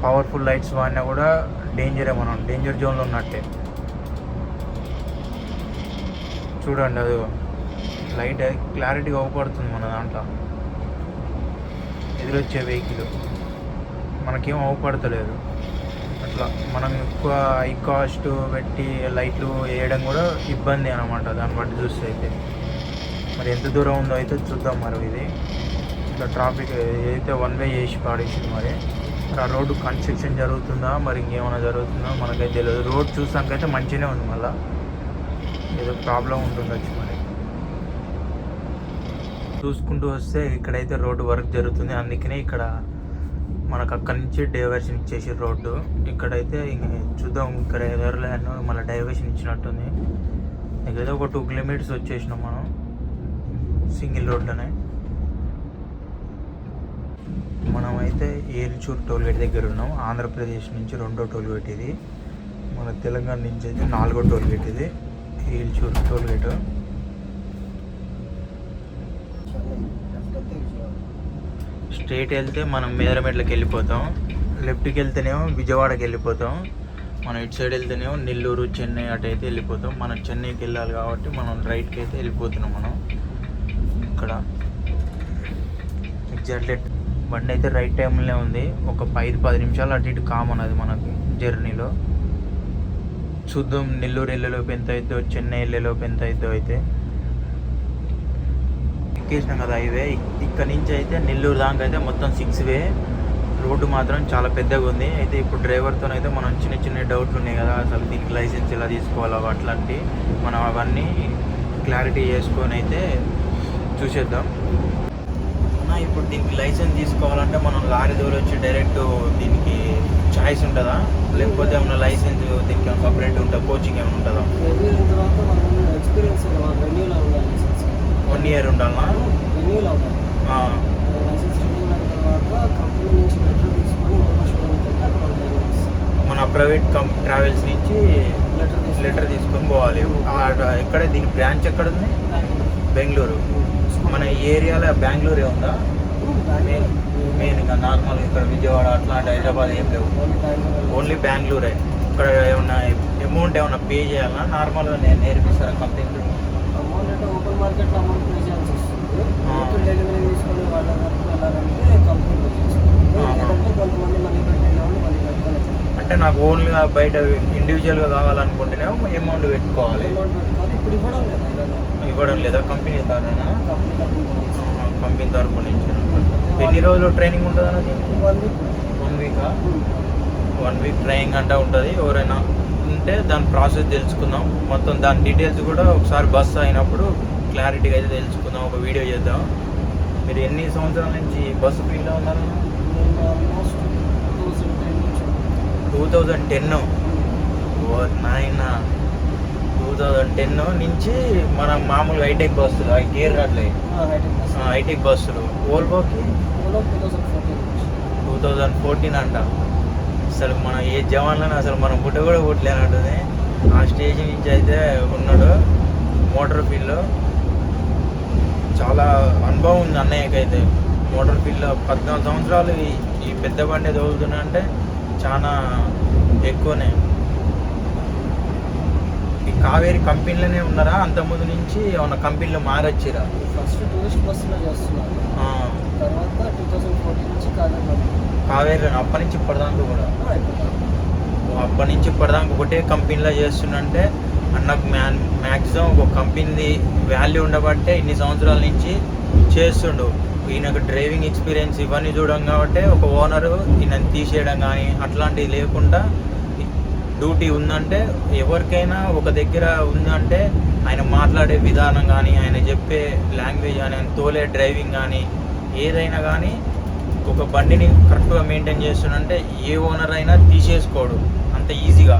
పవర్ఫుల్ లైట్స్ వాడినా కూడా డేంజరే, మనం డేంజర్ జోన్లో ఉన్నట్టే. చూడండి అది లైట్ క్లారిటీగా అవుపడుతుంది మన దాంట్లో. ఎదురొచ్చే వెహికల్ మనకేం అవుపడతలేదు. అట్లా మనం ఎక్కువ హై కాస్ట్ పెట్టి లైట్లు వేయడం కూడా ఇబ్బంది అనమాట దాన్ని బట్టి చూస్తే. అయితే మరి ఎంత దూరం ఉందో అయితే చూద్దాం. మరి ఇది ఇట్లా ట్రాఫిక్ ఏదైతే వన్ వే చేసి పాడేసింది. మరి ఆ రోడ్డు కన్స్ట్రక్షన్ జరుగుతుందా మరి ఇంకేమైనా జరుగుతుందా మనకైతే తెలియదు. రోడ్ చూసాకైతే మంచిగానే ఉంది, మళ్ళీ ఏదో ప్రాబ్లం ఉంటుండొచ్చు. మరి చూసుకుంటూ వస్తే ఇక్కడైతే రోడ్డు వర్క్ జరుగుతుంది, అందుకనే ఇక్కడ మనకు అక్కడి నుంచి డైవర్షన్ ఇచ్చేసి రోడ్డు. ఇక్కడైతే చూద్దాం, ఇక్కడ ఎదర్లాండ్ మళ్ళీ డైవర్షన్ ఇచ్చినట్టుంది. ఇక్కడైతే ఒక 2 కిలోమీటర్స్ వచ్చేసినాం మనం సింగిల్ రోడ్లోనే. మనమైతే ఏల్చూరు టోల్గేట్ దగ్గర ఉన్నాం. ఆంధ్రప్రదేశ్ నుంచి 2వ టోల్గేట్ ఇది. మన తెలంగాణ నుంచి అయితే 4వ టోల్గేట్ ఇది, ఏల్చూరు టోల్గేట్. స్ట్రైట్ వెళ్తే మనం మేదరమెట్లకి వెళ్ళిపోతాం, లెఫ్ట్కి వెళ్తేనేమో విజయవాడకి వెళ్ళిపోతాం, మనం ఇటు సైడ్ వెళ్తేనేమో నెల్లూరు చెన్నై అటు అయితే వెళ్ళిపోతాం. మనం చెన్నైకి వెళ్ళాలి కాబట్టి మనం రైట్కి అయితే వెళ్ళిపోతున్నాం. మనం ఇక్కడ ఎగ్జాక్ట్లీ బండి అయితే రైట్ టైంలో ఉంది. ఒక 5-10 నిమిషాలు అటు ఇటు కామన్ అది మనకి జర్నీలో. చూద్దాం నెల్లూరు వెళ్ళేలోపు ఎంత అవుతుందో, చెన్నై వెళ్ళేలోపు ఎంత అవుతుందో. అయితే ఎక్కేసినాం కదా హైవే. ఇక్కడ నుంచి అయితే నెల్లూరు దాకా అయితే మొత్తం 6 వే. రోడ్డు మాత్రం చాలా పెద్దగా ఉంది. అయితే ఇప్పుడు డ్రైవర్తో అయితే మనం చిన్న డౌట్లు ఉన్నాయి కదా, అసలు దీనికి లైసెన్స్ ఎలా తీసుకోవాలో అట్లాంటి మనం అవన్నీ క్లారిటీ చేసుకొని అయితే చూసేద్దాం. ఇప్పుడు దీనికి లైసెన్స్ తీసుకోవాలంటే మనం లారీ దూరం వచ్చి డైరెక్ట్ దీనికి ఛాయిస్ ఉంటుందా, లేకపోతే ఏమైనా లైసెన్స్ దీనికి ఏమైనా సపరేట్ ఉంటుందా, కోచింగ్ ఏమైనా ఉంటుందా? 1 year ఉండాలా? మన ప్రైవేట్ ట్రావెల్స్ నుంచి లెటర్ తీసుకొని పోవాలి. ఎక్కడ దీని బ్రాంచ్ ఎక్కడ ఉంది? బెంగళూరు. మన ఏరియాలో బెంగళూరే ఉందా మెయిన్గా? నార్మల్ ఇక్కడ విజయవాడ అట్లాంటి హైదరాబాద్ ఏం లేవు, ఓన్లీ బెంగళూరే. ఇక్కడ ఏమన్నా అమౌంట్ ఏమన్నా పే చేయాలన్నా నార్మల్గా నేను నేర్పిస్తారా కంపెనీ? అమౌంట్ అంటే ఓపెన్ మార్కెట్లో అమౌంట్ పే చేయాల్సి ఇప్పుడు డెలివరీ తీసుకొని వాళ్ళ వరకు వెళ్ళాలంటే కంపెనీకి వచ్చేస్తాం. లేదంటే కొంతమంది మనీ కట్టిన వాళ్ళు మనీ కట్టుకొని అంటే నాకు ఓన్గా బయట ఇండివిజువల్గా కావాలనుకుంటేనే అమౌంట్ పెట్టుకోవాలి. అమౌంట్ పెట్టుకోవాలి. ఇప్పుడు ఇవ్వడం లేదా ఇవ్వడం లేదా కంపెనీ తరఫున? కంపెనీ తరఫు నుంచి. కంపెనీ ఎన్ని రోజులు ట్రైనింగ్ ఉంటుంది అన్నది? 1 వీక్. 1 వీకా? 1 వీక్ ట్రైనింగ్ అంటే ఉంటుంది. ఎవరైనా ఉంటే దాని ప్రాసెస్ తెలుసుకుందాం, మొత్తం దాని డీటెయిల్స్ కూడా ఒకసారి బస్ అయినప్పుడు క్లారిటీగా అయితే తెలుసుకుందాం, ఒక వీడియో చేద్దాం. మీరు ఎన్ని సంవత్సరాల నుంచి బస్సు ఫీల్డ్లో ఉన్నారు? ఆల్మోస్ట్ 2010. ఓ నాయన, 2010 నుంచి మనం మామూలుగా హైటెక్ బస్సులు, గేర్ రాట్లే హైటెక్ బస్సులు. ఓల్వోకి 2014 అంట. అసలు మన ఏ జవాన్లను అసలు మనం పుట్ట కూడా పుట్టలేనట్టుంది. ఆ స్టేజ్ నుంచి అయితే ఉన్నాడు మోటార్ ఫీల్డ్లో. చాలా అనుభవం ఉంది అన్నయ్యకి అయితే మోటార్ ఫీల్డ్లో. 14 సంవత్సరాలు ఈ పెద్ద బండి తోలుతున్నా అంటే చాలా ఎక్కువనే. ఈ కావేరి కంపెనీలోనే ఉన్నారా? అంతకుముందు నుంచి ఏమన్నా కంపెనీలో మారొచ్చిరా? ఫస్ట్ టూరిస్ట్ బస్సులో చేస్తున్నారు. తర్వాత 2014 నుంచి కావేరి అప్పటి నుంచి ఇప్పటిదాకా కూడా? అప్పటి నుంచి ఇప్పటిదాకా ఒకటే కంపెనీలో చేస్తున్నంటే అన్నకు మ్యాక్సిమం ఒక కంపెనీ వాల్యూ ఉండబట్టే ఇన్ని సంవత్సరాల నుంచి చేస్తుండు. ఈయనకు డ్రైవింగ్ ఎక్స్పీరియన్స్ ఇవన్నీ చూడడం కాబట్టి ఒక ఓనరు ఈయనని తీసేయడం కానీ అట్లాంటివి లేకుండా డ్యూటీ ఉందంటే, ఎవరికైనా ఒక దగ్గర ఉందంటే ఆయన మాట్లాడే విధానం కానీ, ఆయన చెప్పే లాంగ్వేజ్ కానీ, ఆయన తోలే డ్రైవింగ్ కానీ, ఏదైనా కానీ ఒక బండిని కరెక్ట్గా మెయింటైన్ చేస్తుందంటే ఏ ఓనర్ అయినా తీసేసుకోడు అంత ఈజీగా.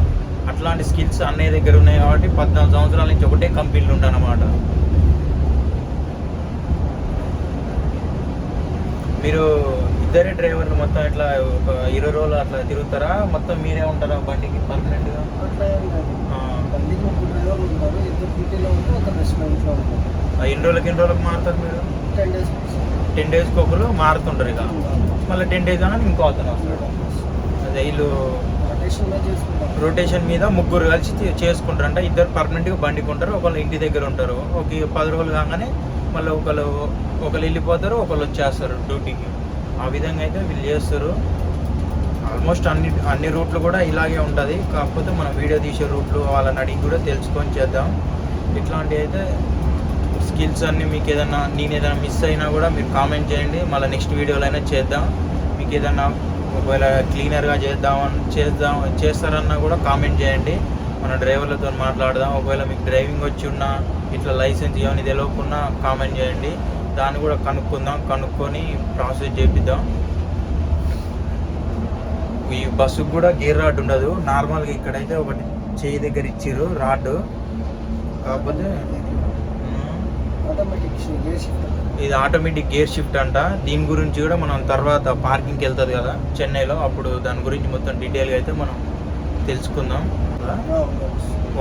అట్లాంటి స్కిల్స్ అన్నయ్య దగ్గర ఉన్నాయి కాబట్టి 14 సంవత్సరాల నుంచి ఒకటే కంపెనీలు ఉంటాయన్నమాట. మీరు ఇద్దరే డ్రైవర్లు మొత్తం ఇట్లా ఒక 20 రోజులు అట్లా తిరుగుతారా? మొత్తం మీరే ఉంటారా బండికి పర్మనెంట్గా? బండికి 3 డ్రైవర్లు ఉంటారు. 2 డ్యూటీలో ఉంటే ఒక రెస్టారెంట్లో ఉంటారు. ఎన్ని రోజులకి మారుతారు మీరు? 10 డేస్కి ఒకరు మారుతుంటారు. ఇక మళ్ళీ 10 డేస్ అని ఇంకో అతను వస్తాడు. అదే వీళ్ళు రొటేషన్ మీద ముగ్గురు కలిసి చేసుకుంటారు. అంటే ఇద్దరు పర్మనెంట్గా బండికి ఉంటారు, ఒకళ్ళు ఇంటి దగ్గర ఉంటారు. ఒక 10 రోజులు కాగానే మళ్ళీ ఒకళ్ళు వెళ్ళిపోతారు, ఒకళ్ళు వచ్చేస్తారు డ్యూటీకి. ఆ విధంగా అయితే వీళ్ళు చేస్తారు. ఆల్మోస్ట్ అన్ని రూట్లు కూడా ఇలాగే ఉంటుంది. కాకపోతే మనం వీడియో తీసే రూట్లు వాళ్ళని అడిగి కూడా తెలుసుకొని చేద్దాం. ఇట్లాంటివి అయితే స్కిల్స్ అన్నీ మీకు ఏదైనా నేను ఏదైనా మిస్ అయినా కూడా మీరు కామెంట్ చేయండి, మళ్ళీ నెక్స్ట్ వీడియోలో అయినా చేద్దాం. మీకు ఏదైనా ఒకవేళ క్లీనర్గా చేస్తారన్నా కూడా కామెంట్ చేయండి, మన డ్రైవర్లతో మాట్లాడదాం. ఒకవేళ మీకు డ్రైవింగ్ వచ్చి ఉన్నా ఇట్లా లైసెన్స్ ఏమైనా తెలియకుండా కామెంట్ చేయండి, దాన్ని కూడా కనుక్కొని ప్రాసెస్ చేపిద్దాం. ఈ బస్సుకు కూడా గేర్ రాడ్ ఉండదు. నార్మల్గా ఇక్కడైతే ఒకటి చేయి దగ్గర ఇచ్చిర్రు రాడ్. కాకపోతే ఇది ఆటోమేటిక్ గేర్ షిఫ్ట్ అంట. దీని గురించి కూడా మనం తర్వాత పార్కింగ్కి వెళ్తుంది కదా చెన్నైలో, అప్పుడు దాని గురించి మొత్తం డీటెయిల్గా అయితే మనం తెలుసుకుందాం.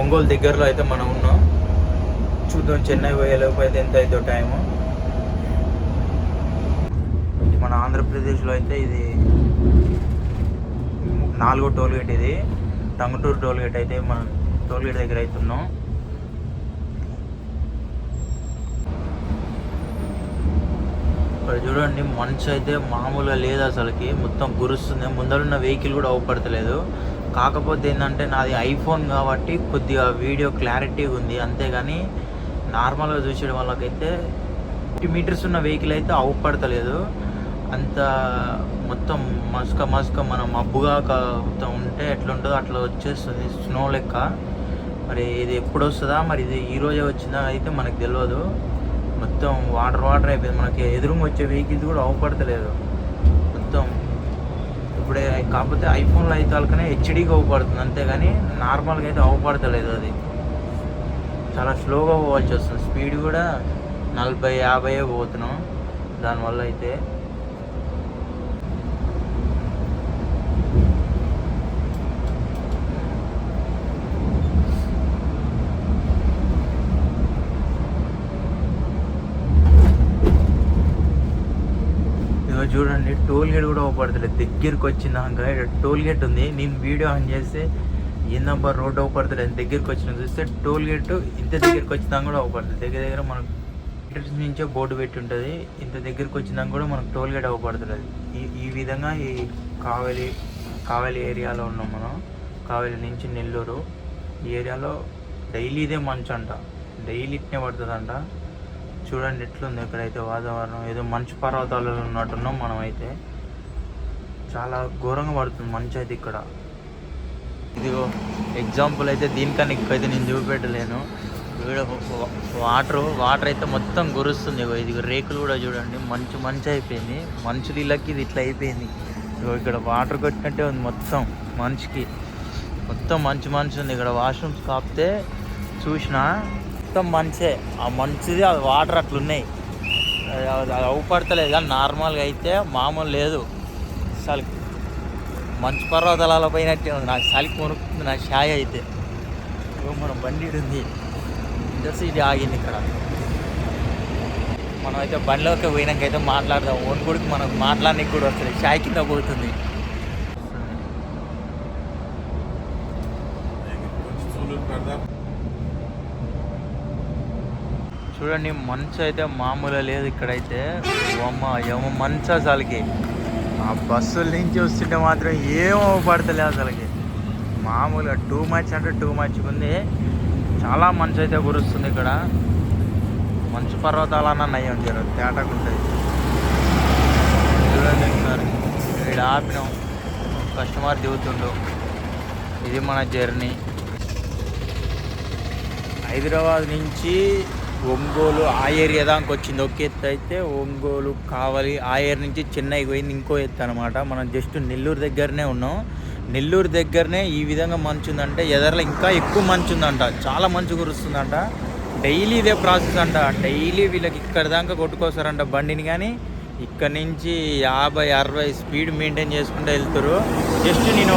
ఒంగోలు దగ్గరలో అయితే మనం ఉన్నాం. చూద్దాం చెన్నై పోయేలోపు అయితే ఎంత అవుతుందో టైము. మన ఆంధ్రప్రదేశ్లో అయితే ఇది 4వ టోల్గేట్. ఇది టంగుటూరు టోల్గేట్. అయితే మనం టోల్గేట్ దగ్గర అవుతున్నాం. ఇక్కడ చూడండి మంచు అయితే మామూలుగా లేదు అసలుకి, మొత్తం గురుస్తుంది. ముందరున్న వెహికల్ కూడా అవపడతలేదు. కాకపోతే ఏంటంటే నాది ఐఫోన్ కాబట్టి కొద్దిగా వీడియో క్లారిటీ ఉంది, అంతేగాని నార్మల్గా చూసే వాళ్ళకైతే 50 మీటర్స్ ఉన్న వెహికల్ అయితే అవపడతలేదు. అంత మొత్తం మస్క మనం మబ్బుగా మొత్తం ఉంటే ఎట్లుంటుందో అట్లా వచ్చేస్తుంది, స్నో లెక్క. మరి ఇది ఎప్పుడు వస్తుందా, మరి ఇది ఈరోజే వచ్చిందా అయితే మనకు తెలియదు. మొత్తం వాటర్ అయిపోయింది. మనకి ఎదురుగా వచ్చే వెహికల్స్ కూడా అవపడతలేదు మొత్తం ఇప్పుడే. కాకపోతే ఐఫోన్లో అయితే వాళ్ళకనే హెచ్డీగా అవపడుతుంది, అంతేగాని నార్మల్గా అయితే అవపడతలేదు. అది చాలా స్లోగా పోవాల్సి వస్తుంది. స్పీడ్ కూడా 40-50 పోతున్నాం దానివల్ల అయితే. చూడండి టోల్ గేట్ కూడా అవపడతలేదు. దగ్గరికి వచ్చిందాక టోల్ గేట్ ఉంది. నేను వీడియో ఆన్ చేస్తే ఏందబ్బా రోడ్ అవపడతలేదు, దగ్గరికి వచ్చిన చూస్తే టోల్ గేట్ ఇంత దగ్గరికి వచ్చిందాక కూడా అవపడుతుంది. దగ్గర మనం ఎంట్రన్స్ నుంచే బోర్డు పెట్టి ఉంటుంది. ఇంత దగ్గరికి వచ్చినాక కూడా మనకు టోల్ గేట్ అవ్వబడుతుంది. ఈ విధంగా ఈ కావలి ఏరియాలో ఉన్నాం మనం. కావలి నుంచి నెల్లూరు ఈ ఏరియాలో డైలీ ఇదే మంచు అంట, డైలీ ఇట్నే పడుతుందంట. చూడండి ఎట్లుంది ఇక్కడైతే వాతావరణం. ఏదో మంచు పర్వతాలలో ఉన్నట్టున్నాం మనం అయితే. చాలా ఘోరంగా పడుతుంది మంచు అయితే ఇక్కడ. ఇదిగో ఎగ్జాంపుల్ అయితే దీనికన్నా ఎక్కువైతే నేను చూపెట్టలేను. వాటర్ అయితే మొత్తం గురుస్తుంది. ఇది రేకులు కూడా చూడండి, మంచు అయిపోయింది. మంచు నీళ్ళకి ఇది ఇట్లా అయిపోయింది. ఇక్కడ వాటర్ కొట్టినట్టే ఉంది మొత్తం. మొత్తం మంచు ఉంది. ఇక్కడ వాష్రూమ్స్ కాపితే చూసిన మొత్తం మంచే. ఆ మంచిది అది వాటర్ అట్లున్నాయి. అది అవుపడతలేదు కానీ నార్మల్గా అయితే మామూలు లేదు. అసలు మంచు పర్వతాల పోయినట్టే ఉంది. నాకు చలికి కొనుక్కుంది నా షాయ్ అయితే. మన బండి ఉంది, ఇంటర్సిటీ ఆగింది ఇక్కడ. మనం అయితే బండిలోకి పోయినాకైతే మాట్లాడదాం. ఓన్ గుడికి మనకు మాట్లాడడానికి కూడా వస్తుంది. షాయ్ కింద పోతుంది. చూడండి మంచు అయితే మామూలుగా లేదు ఇక్కడైతే. ఏమో మంచు అసలుకి. ఆ బస్సుల నుంచి వస్తుంటే మాత్రం ఏమో పడతలేదు అసలుకి. మామూలుగా టూ మచ్ అంటే టూ మచ్ ఉంది. చాలా మంచు అయితే కురుస్తుంది ఇక్కడ. మంచు పర్వతాలన్నా నయ్యం జరగదు, తేటకుంటుంది. చూడండి ఒకసారి ఇక్కడ ఆపినాం, కస్టమర్ దిగుతుండు. ఇది మన జర్నీ. హైదరాబాద్ నుంచి ఒంగోలు ఆ ఏరియా దానికి వచ్చింది ఒక ఎత్తు అయితే. ఒంగోలు కావలి ఆ ఏరియా నుంచి చెన్నై పోయింది ఇంకో ఎత్తు అనమాట. మనం జస్ట్ నెల్లూరు దగ్గరనే ఉన్నాం. నెల్లూరు దగ్గరనే ఈ విధంగా మంచు ఉందంటే ఎదర్లో ఇంకా ఎక్కువ మంచు ఉందంట. చాలా మంచు కురుస్తుందంట. డైలీ ఇదే ప్రాసెస్ అంట. డైలీ వీళ్ళకి ఇక్కడ దాకా కొట్టుకొస్తారంట బండిని. కానీ ఇక్కడ నుంచి 50-60 స్పీడ్ మెయింటైన్ చేసుకుంటూ వెళ్తారు. జస్ట్ నేను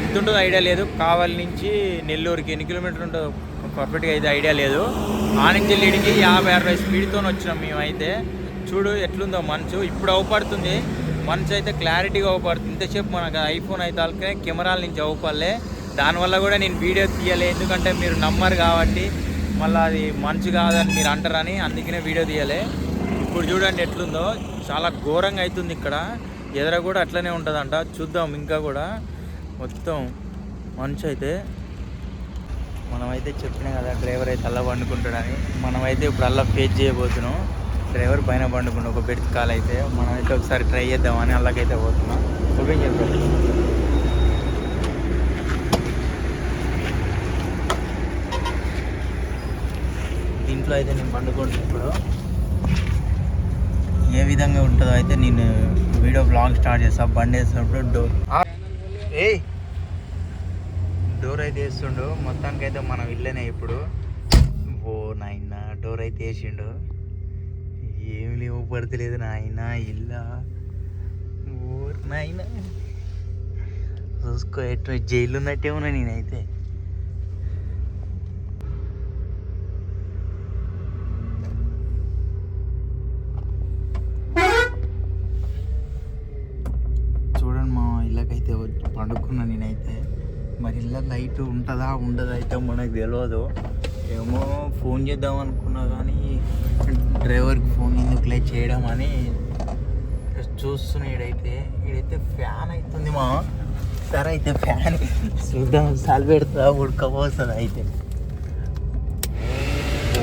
ఎంత ఉంటుందో ఐడియా లేదు. కావలి నుంచి నెల్లూరుకి ఎన్ని కిలోమీటర్లు ఉంటుందో పర్ఫెక్ట్గా అయితే ఐడియా లేదు. ఆ నుంచి లీడింగ్కి 50-60 స్పీడ్తో వచ్చినాం మేమైతే. చూడు ఎట్లుందో మంచు. ఇప్పుడు అవుపడుతుంది మంచు అయితే, క్లారిటీగా అవుపడుతుంది. ఇంతసేపు మనకు ఐఫోన్ అయితే వాళ్ళకే కెమెరాల నుంచి అవుపడలే. దానివల్ల కూడా నేను వీడియో తీయలే, ఎందుకంటే మీరు నమ్మరు కాబట్టి. మళ్ళీ అది మంచు కాదని మీరు అంటారని, అందుకనే వీడియో తీయలే. ఇప్పుడు చూడండి ఎట్లుందో, చాలా ఘోరంగా అవుతుంది ఇక్కడ. ఎదుర కూడా అట్లనే ఉంటుందంట. చూద్దాం ఇంకా కూడా మొత్తం మంచు అయితే. మనమైతే చెప్పినా కదా డ్రైవర్ అయితే అలా పండుకుంటాడని. మనమైతే ఇప్పుడు అలా ఫేస్ చేయబోతున్నాం. డ్రైవర్ పైన పండుకున్నాం ఒక బెడ్ కాల్ అయితే. మనమైతే ఒకసారి ట్రై చేద్దామని అలాగైతే పోతున్నాం. ఓపెన్ చెప్పండి. దీంట్లో అయితే నేను పండుకుంటున్నాను. ఇప్పుడు ఏ విధంగా ఉంటుందో అయితే నేను వీడియో బ్లాగ్ స్టార్ట్ చేస్తాను. బండి వేసినప్పుడు డోర్ అయితే వేస్తుండు. మొత్తానికి అయితే మనం ఇల్లనే ఇప్పుడు. ఓ నాయన డోర్ అయితే వేసిండు. ఏమి లేవు పడతలేదు నాయన ఇల్లా. ఓ నాయన చూసుకో ఎట్లా జైలు ఉన్నట్టే ఉన్నా నేనైతే. చూడండి మా ఇళ్ళకైతే పండుకున్నా నేనైతే. మరి ఇళ్ళ లైట్ ఉంటుందా ఉండదా అయితే మనకు తెలియదు. ఏమో ఫోన్ చేద్దాం అనుకున్నా కానీ డ్రైవర్కి ఫోన్ ఎందుకు లైట్ చేయడం అని చూస్తున్నా. ఈడైతే ఫ్యాన్ అవుతుంది మా. సరే అయితే ఫ్యాన్ చూద్దాం, సలి పెడుతుందా ఉడకపోతుంది అయితే.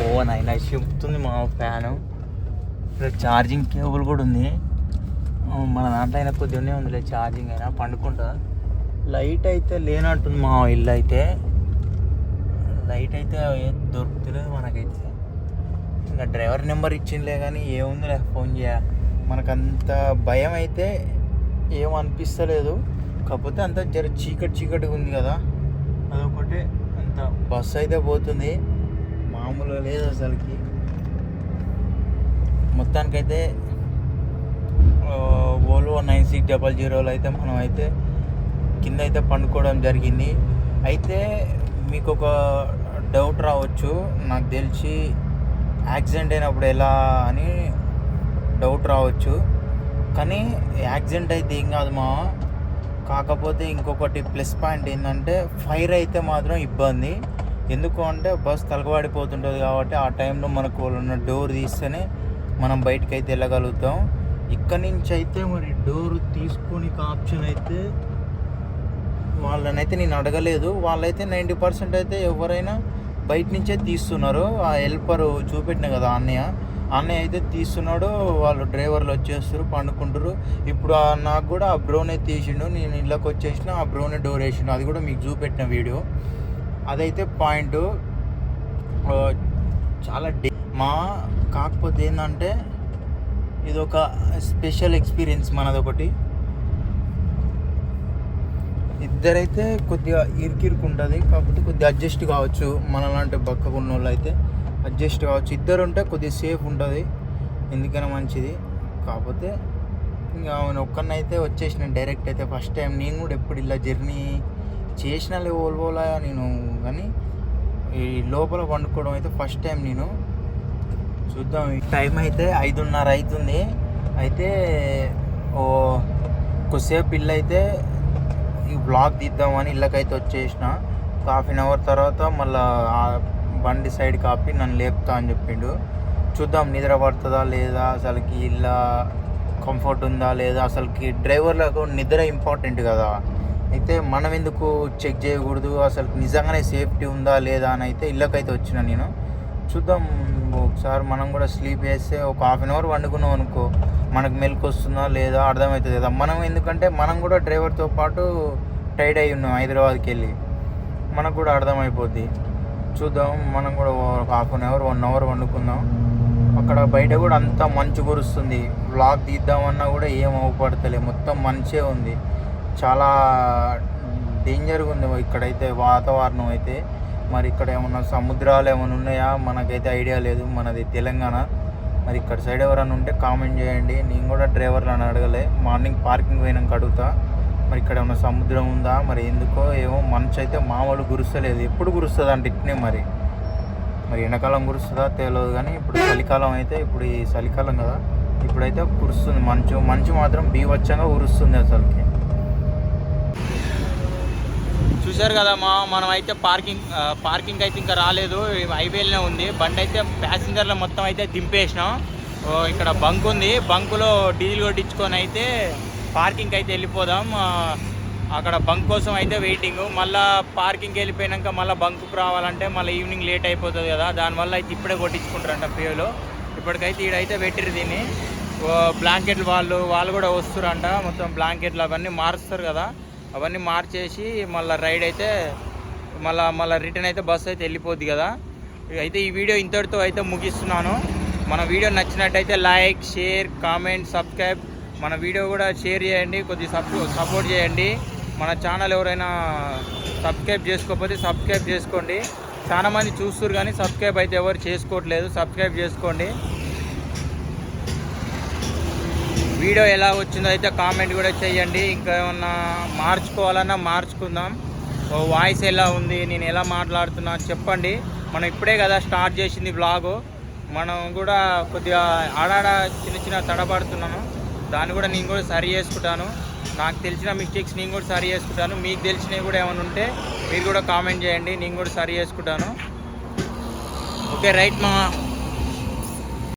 ఓ నైనా చెప్తుంది మా ఫ్యాను. ఇక్కడ ఛార్జింగ్ కేబుల్ కూడా ఉంది. మన దాంట్లో అయినా కొద్దిగానే ఉందిలే ఛార్జింగ్ అయినా. పండుకుంటా. లైట్ అయితే లేనట్టుంది మా ఇల్లు అయితే. లైట్ అయితే దొరుకుతలేదు మనకైతే. ఇంకా డ్రైవర్ నెంబర్ ఇచ్చిందిలే కానీ ఏముందిలే ఫోన్ చేయ. మనకంత భయం అయితే ఏమనిపిస్తలేదు. కాకపోతే అంత జర చీకటిగా ఉంది కదా, అదొకటే. అంత బస్సు అయితే పోతుంది, మామూలుగా లేదు అసలుకి. మొత్తానికైతే వోల్వో 9600 అయితే మనం అయితే కింద అయితే పండుకోవడం జరిగింది. అయితే మీకు ఒక డౌట్ రావచ్చు, నాకు తెలిసి యాక్సిడెంట్ అయినప్పుడు ఎలా అని డౌట్ రావచ్చు. కానీ యాక్సిడెంట్ అయితే ఏం కాదు మా. కాకపోతే ఇంకొకటి ప్లస్ పాయింట్ ఏంటంటే ఫైర్ అయితే మాత్రం ఇబ్బంది. ఎందుకు అంటే బస్ తలకబడిపోతుంటుంది కాబట్టి ఆ టైంలో మనకు ఉన్న డోర్ తీస్తేనే మనం బయటకు అయితే వెళ్ళగలుగుతాం. ఇక్కడ నుంచి అయితే మరి డోర్ తీసుకొని ఆప్షన్ అయితే వాళ్ళనైతే నేను అడగలేదు. వాళ్ళైతే 90% అయితే ఎవరైనా బయట నుంచే తీస్తున్నారు. ఆ హెల్పరు చూపెట్టిన కదా అన్నయ్య అయితే తీస్తున్నాడు. వాళ్ళు డ్రైవర్లు వచ్చేస్తారు, పండుకుంటారు. ఇప్పుడు నాకు కూడా ఆ బ్రోనే తీసిండు, నేను ఇళ్ళకి వచ్చేసిన ఆ బ్రోనే డోర్ వేసిండు. అది కూడా మీకు చూపెట్టిన వీడియో. అదైతే పాయింట్ చాలా కాకపోతే ఏంటంటే ఇది ఒక స్పెషల్ ఎక్స్పీరియన్స్ మనదొకటి. ఇద్దరైతే కొద్దిగా ఇరుకిరుకు ఉంటుంది, కాకపోతే కొద్దిగా అడ్జస్ట్ కావచ్చు. మనలాంటి బక్కకున్న వాళ్ళు అయితే అడ్జస్ట్ కావచ్చు. ఇద్దరు ఉంటే కొద్దిగా సేఫ్ ఉంటుంది, ఎందుకైనా మంచిది. కాకపోతే ఇంకా ఒక్కరినైతే వచ్చేసిన డైరెక్ట్ అయితే ఫస్ట్ టైం. నేను కూడా ఎప్పుడు ఇలా జర్నీ చేసిన ఓల్వోలా నేను, కానీ ఈ లోపల పండుకోవడం అయితే ఫస్ట్ టైం నేను. చూద్దాం. టైం అయితే 5:30 అవుతుంది. అయితే కొద్దిసేపు ఇల్లు అయితే ఈ బ్లాగ్ తీద్దామని ఇళ్ళకైతే వచ్చేసిన. ఒక 1/2 అవర్ తర్వాత మళ్ళీ బండి సైడ్ కాపి నన్ను లేపుతా అని చెప్పిండు. చూద్దాం నిద్ర పడుతుందా లేదా, అసలుకి ఇలా కంఫర్ట్ ఉందా లేదా. అసలుకి డ్రైవర్లకు నిద్ర ఇంపార్టెంట్ కదా. అయితే మనం ఎందుకు చెక్ చేయకూడదు, అసలు నిజంగానే సేఫ్టీ ఉందా లేదా అని అయితే ఇళ్ళకైతే వచ్చిన నేను. చూద్దాం ఒకసారి మనం కూడా స్లీప్ వేస్తే ఒక 1/2 అవర్ వండుకున్నాం అనుకో, మనకు మెలకు వస్తుందా లేదా అర్థమవుతుంది కదా. మనం ఎందుకంటే మనం కూడా డ్రైవర్తో పాటు టైడ్ అయి ఉన్నాం హైదరాబాద్కి వెళ్ళి, మనకు కూడా అర్థమైపోద్ది. చూద్దాం మనం కూడా 1/2 అవర్ 1 అవర్ వండుకుందాం. అక్కడ బయట కూడా అంతా మంచు కురుస్తుంది. వ్లాగ్ తీద్దామన్నా కూడా ఏం అవపడతలే, మొత్తం మంచే ఉంది. చాలా డేంజర్గా ఉంది ఇక్కడైతే వాతావరణం అయితే. మరి ఇక్కడ ఏమన్నా సముద్రాలు ఏమైనా ఉన్నాయా మనకైతే ఐడియా లేదు. మనది తెలంగాణ. మరి ఇక్కడ సైడ్ ఎవరైనా ఉంటే కామెంట్ చేయండి. నేను కూడా డ్రైవర్లను అడగలే, మార్నింగ్ పార్కింగ్ పోయినాక అడుగుతా. మరి ఇక్కడ ఏమన్నా సముద్రం ఉందా, మరి ఎందుకో ఏమో మంచు అయితే మామూలు కురుస్తలేదు. ఎప్పుడు కురుస్తుంది అంటే ఇట్నే మరి ఎండాకాలం కురుస్తుందా తెలియదు, కానీ ఇప్పుడు చలికాలం అయితే, ఇప్పుడు ఈ చలికాలం కదా, ఇప్పుడైతే కురుస్తుంది మంచు మాత్రం బీభత్సంగా కురుస్తుంది అసలుకి. చూశారు కదా మనం అయితే పార్కింగ్ అయితే ఇంకా రాలేదు, హైవేలోనే ఉంది. బండి అయితే ప్యాసింజర్లు మొత్తం అయితే దింపేసినాం. ఇక్కడ బంక్ ఉంది, బంకులో డీజిల్ కొట్టించుకొని అయితే పార్కింగ్కి అయితే వెళ్ళిపోదాం. అక్కడ బంక్ కోసం అయితే వెయిటింగ్. మళ్ళీ పార్కింగ్కి వెళ్ళిపోయాక మళ్ళీ బంకుకు రావాలంటే మళ్ళీ ఈవినింగ్ లేట్ అయిపోతుంది కదా, దానివల్ల అయితే ఇప్పుడే కొట్టించుకుంటారంట ఫ్యూలో. ఇప్పటికైతే ఈడైతే పెట్టిరు దీన్ని. బ్లాంకెట్లు వాళ్ళు కూడా వస్తారంట. మొత్తం బ్లాంకెట్లు అవన్నీ మారుస్తారు కదా, అవన్నీ మార్చేసి మళ్ళీ రైడ్ అయితే మళ్ళీ రిటర్న్ అయితే బస్సు అయితే వెళ్ళిపోద్ది కదా. అయితే ఈ వీడియో ఇంతటితో అయితే ముగిస్తున్నాను. మన వీడియో నచ్చినట్టయితే లైక్, షేర్, కామెంట్, సబ్స్క్రైబ్. మన వీడియో కూడా షేర్ చేయండి, కొద్దిగా సపోర్ట్ చేయండి. మన ఛానల్ ఎవరైనా సబ్స్క్రైబ్ చేసుకోకపోతే సబ్స్క్రైబ్ చేసుకోండి. చాలామంది చూస్తారు కానీ సబ్స్క్రైబ్ అయితే ఎవరు చేసుకోవట్లేదు, సబ్స్క్రైబ్ చేసుకోండి. వీడియో ఎలా వచ్చిందో అయితే కామెంట్ కూడా చేయండి. ఇంకా ఏమన్నా మార్చుకోవాలన్నా మార్చుకుందాం. వాయిస్ ఎలా ఉంది, నేను ఎలా మాట్లాడుతున్నా చెప్పండి. మనం ఇప్పుడే కదా స్టార్ట్ చేసింది వ్లాగు. మనం కూడా కొద్దిగా ఆడాడ చిన్న తడబడుతున్నాను, దాన్ని కూడా నేను కూడా సరి చేసుకుంటాను. నాకు తెలిసిన మిస్టేక్స్ నేను కూడా సరి చేసుకుంటాను. మీకు తెలిసినవి కూడా ఏమైనా ఉంటే మీరు కూడా కామెంట్ చేయండి, నేను కూడా సరి చేసుకుంటాను. ఓకే రైట్ మా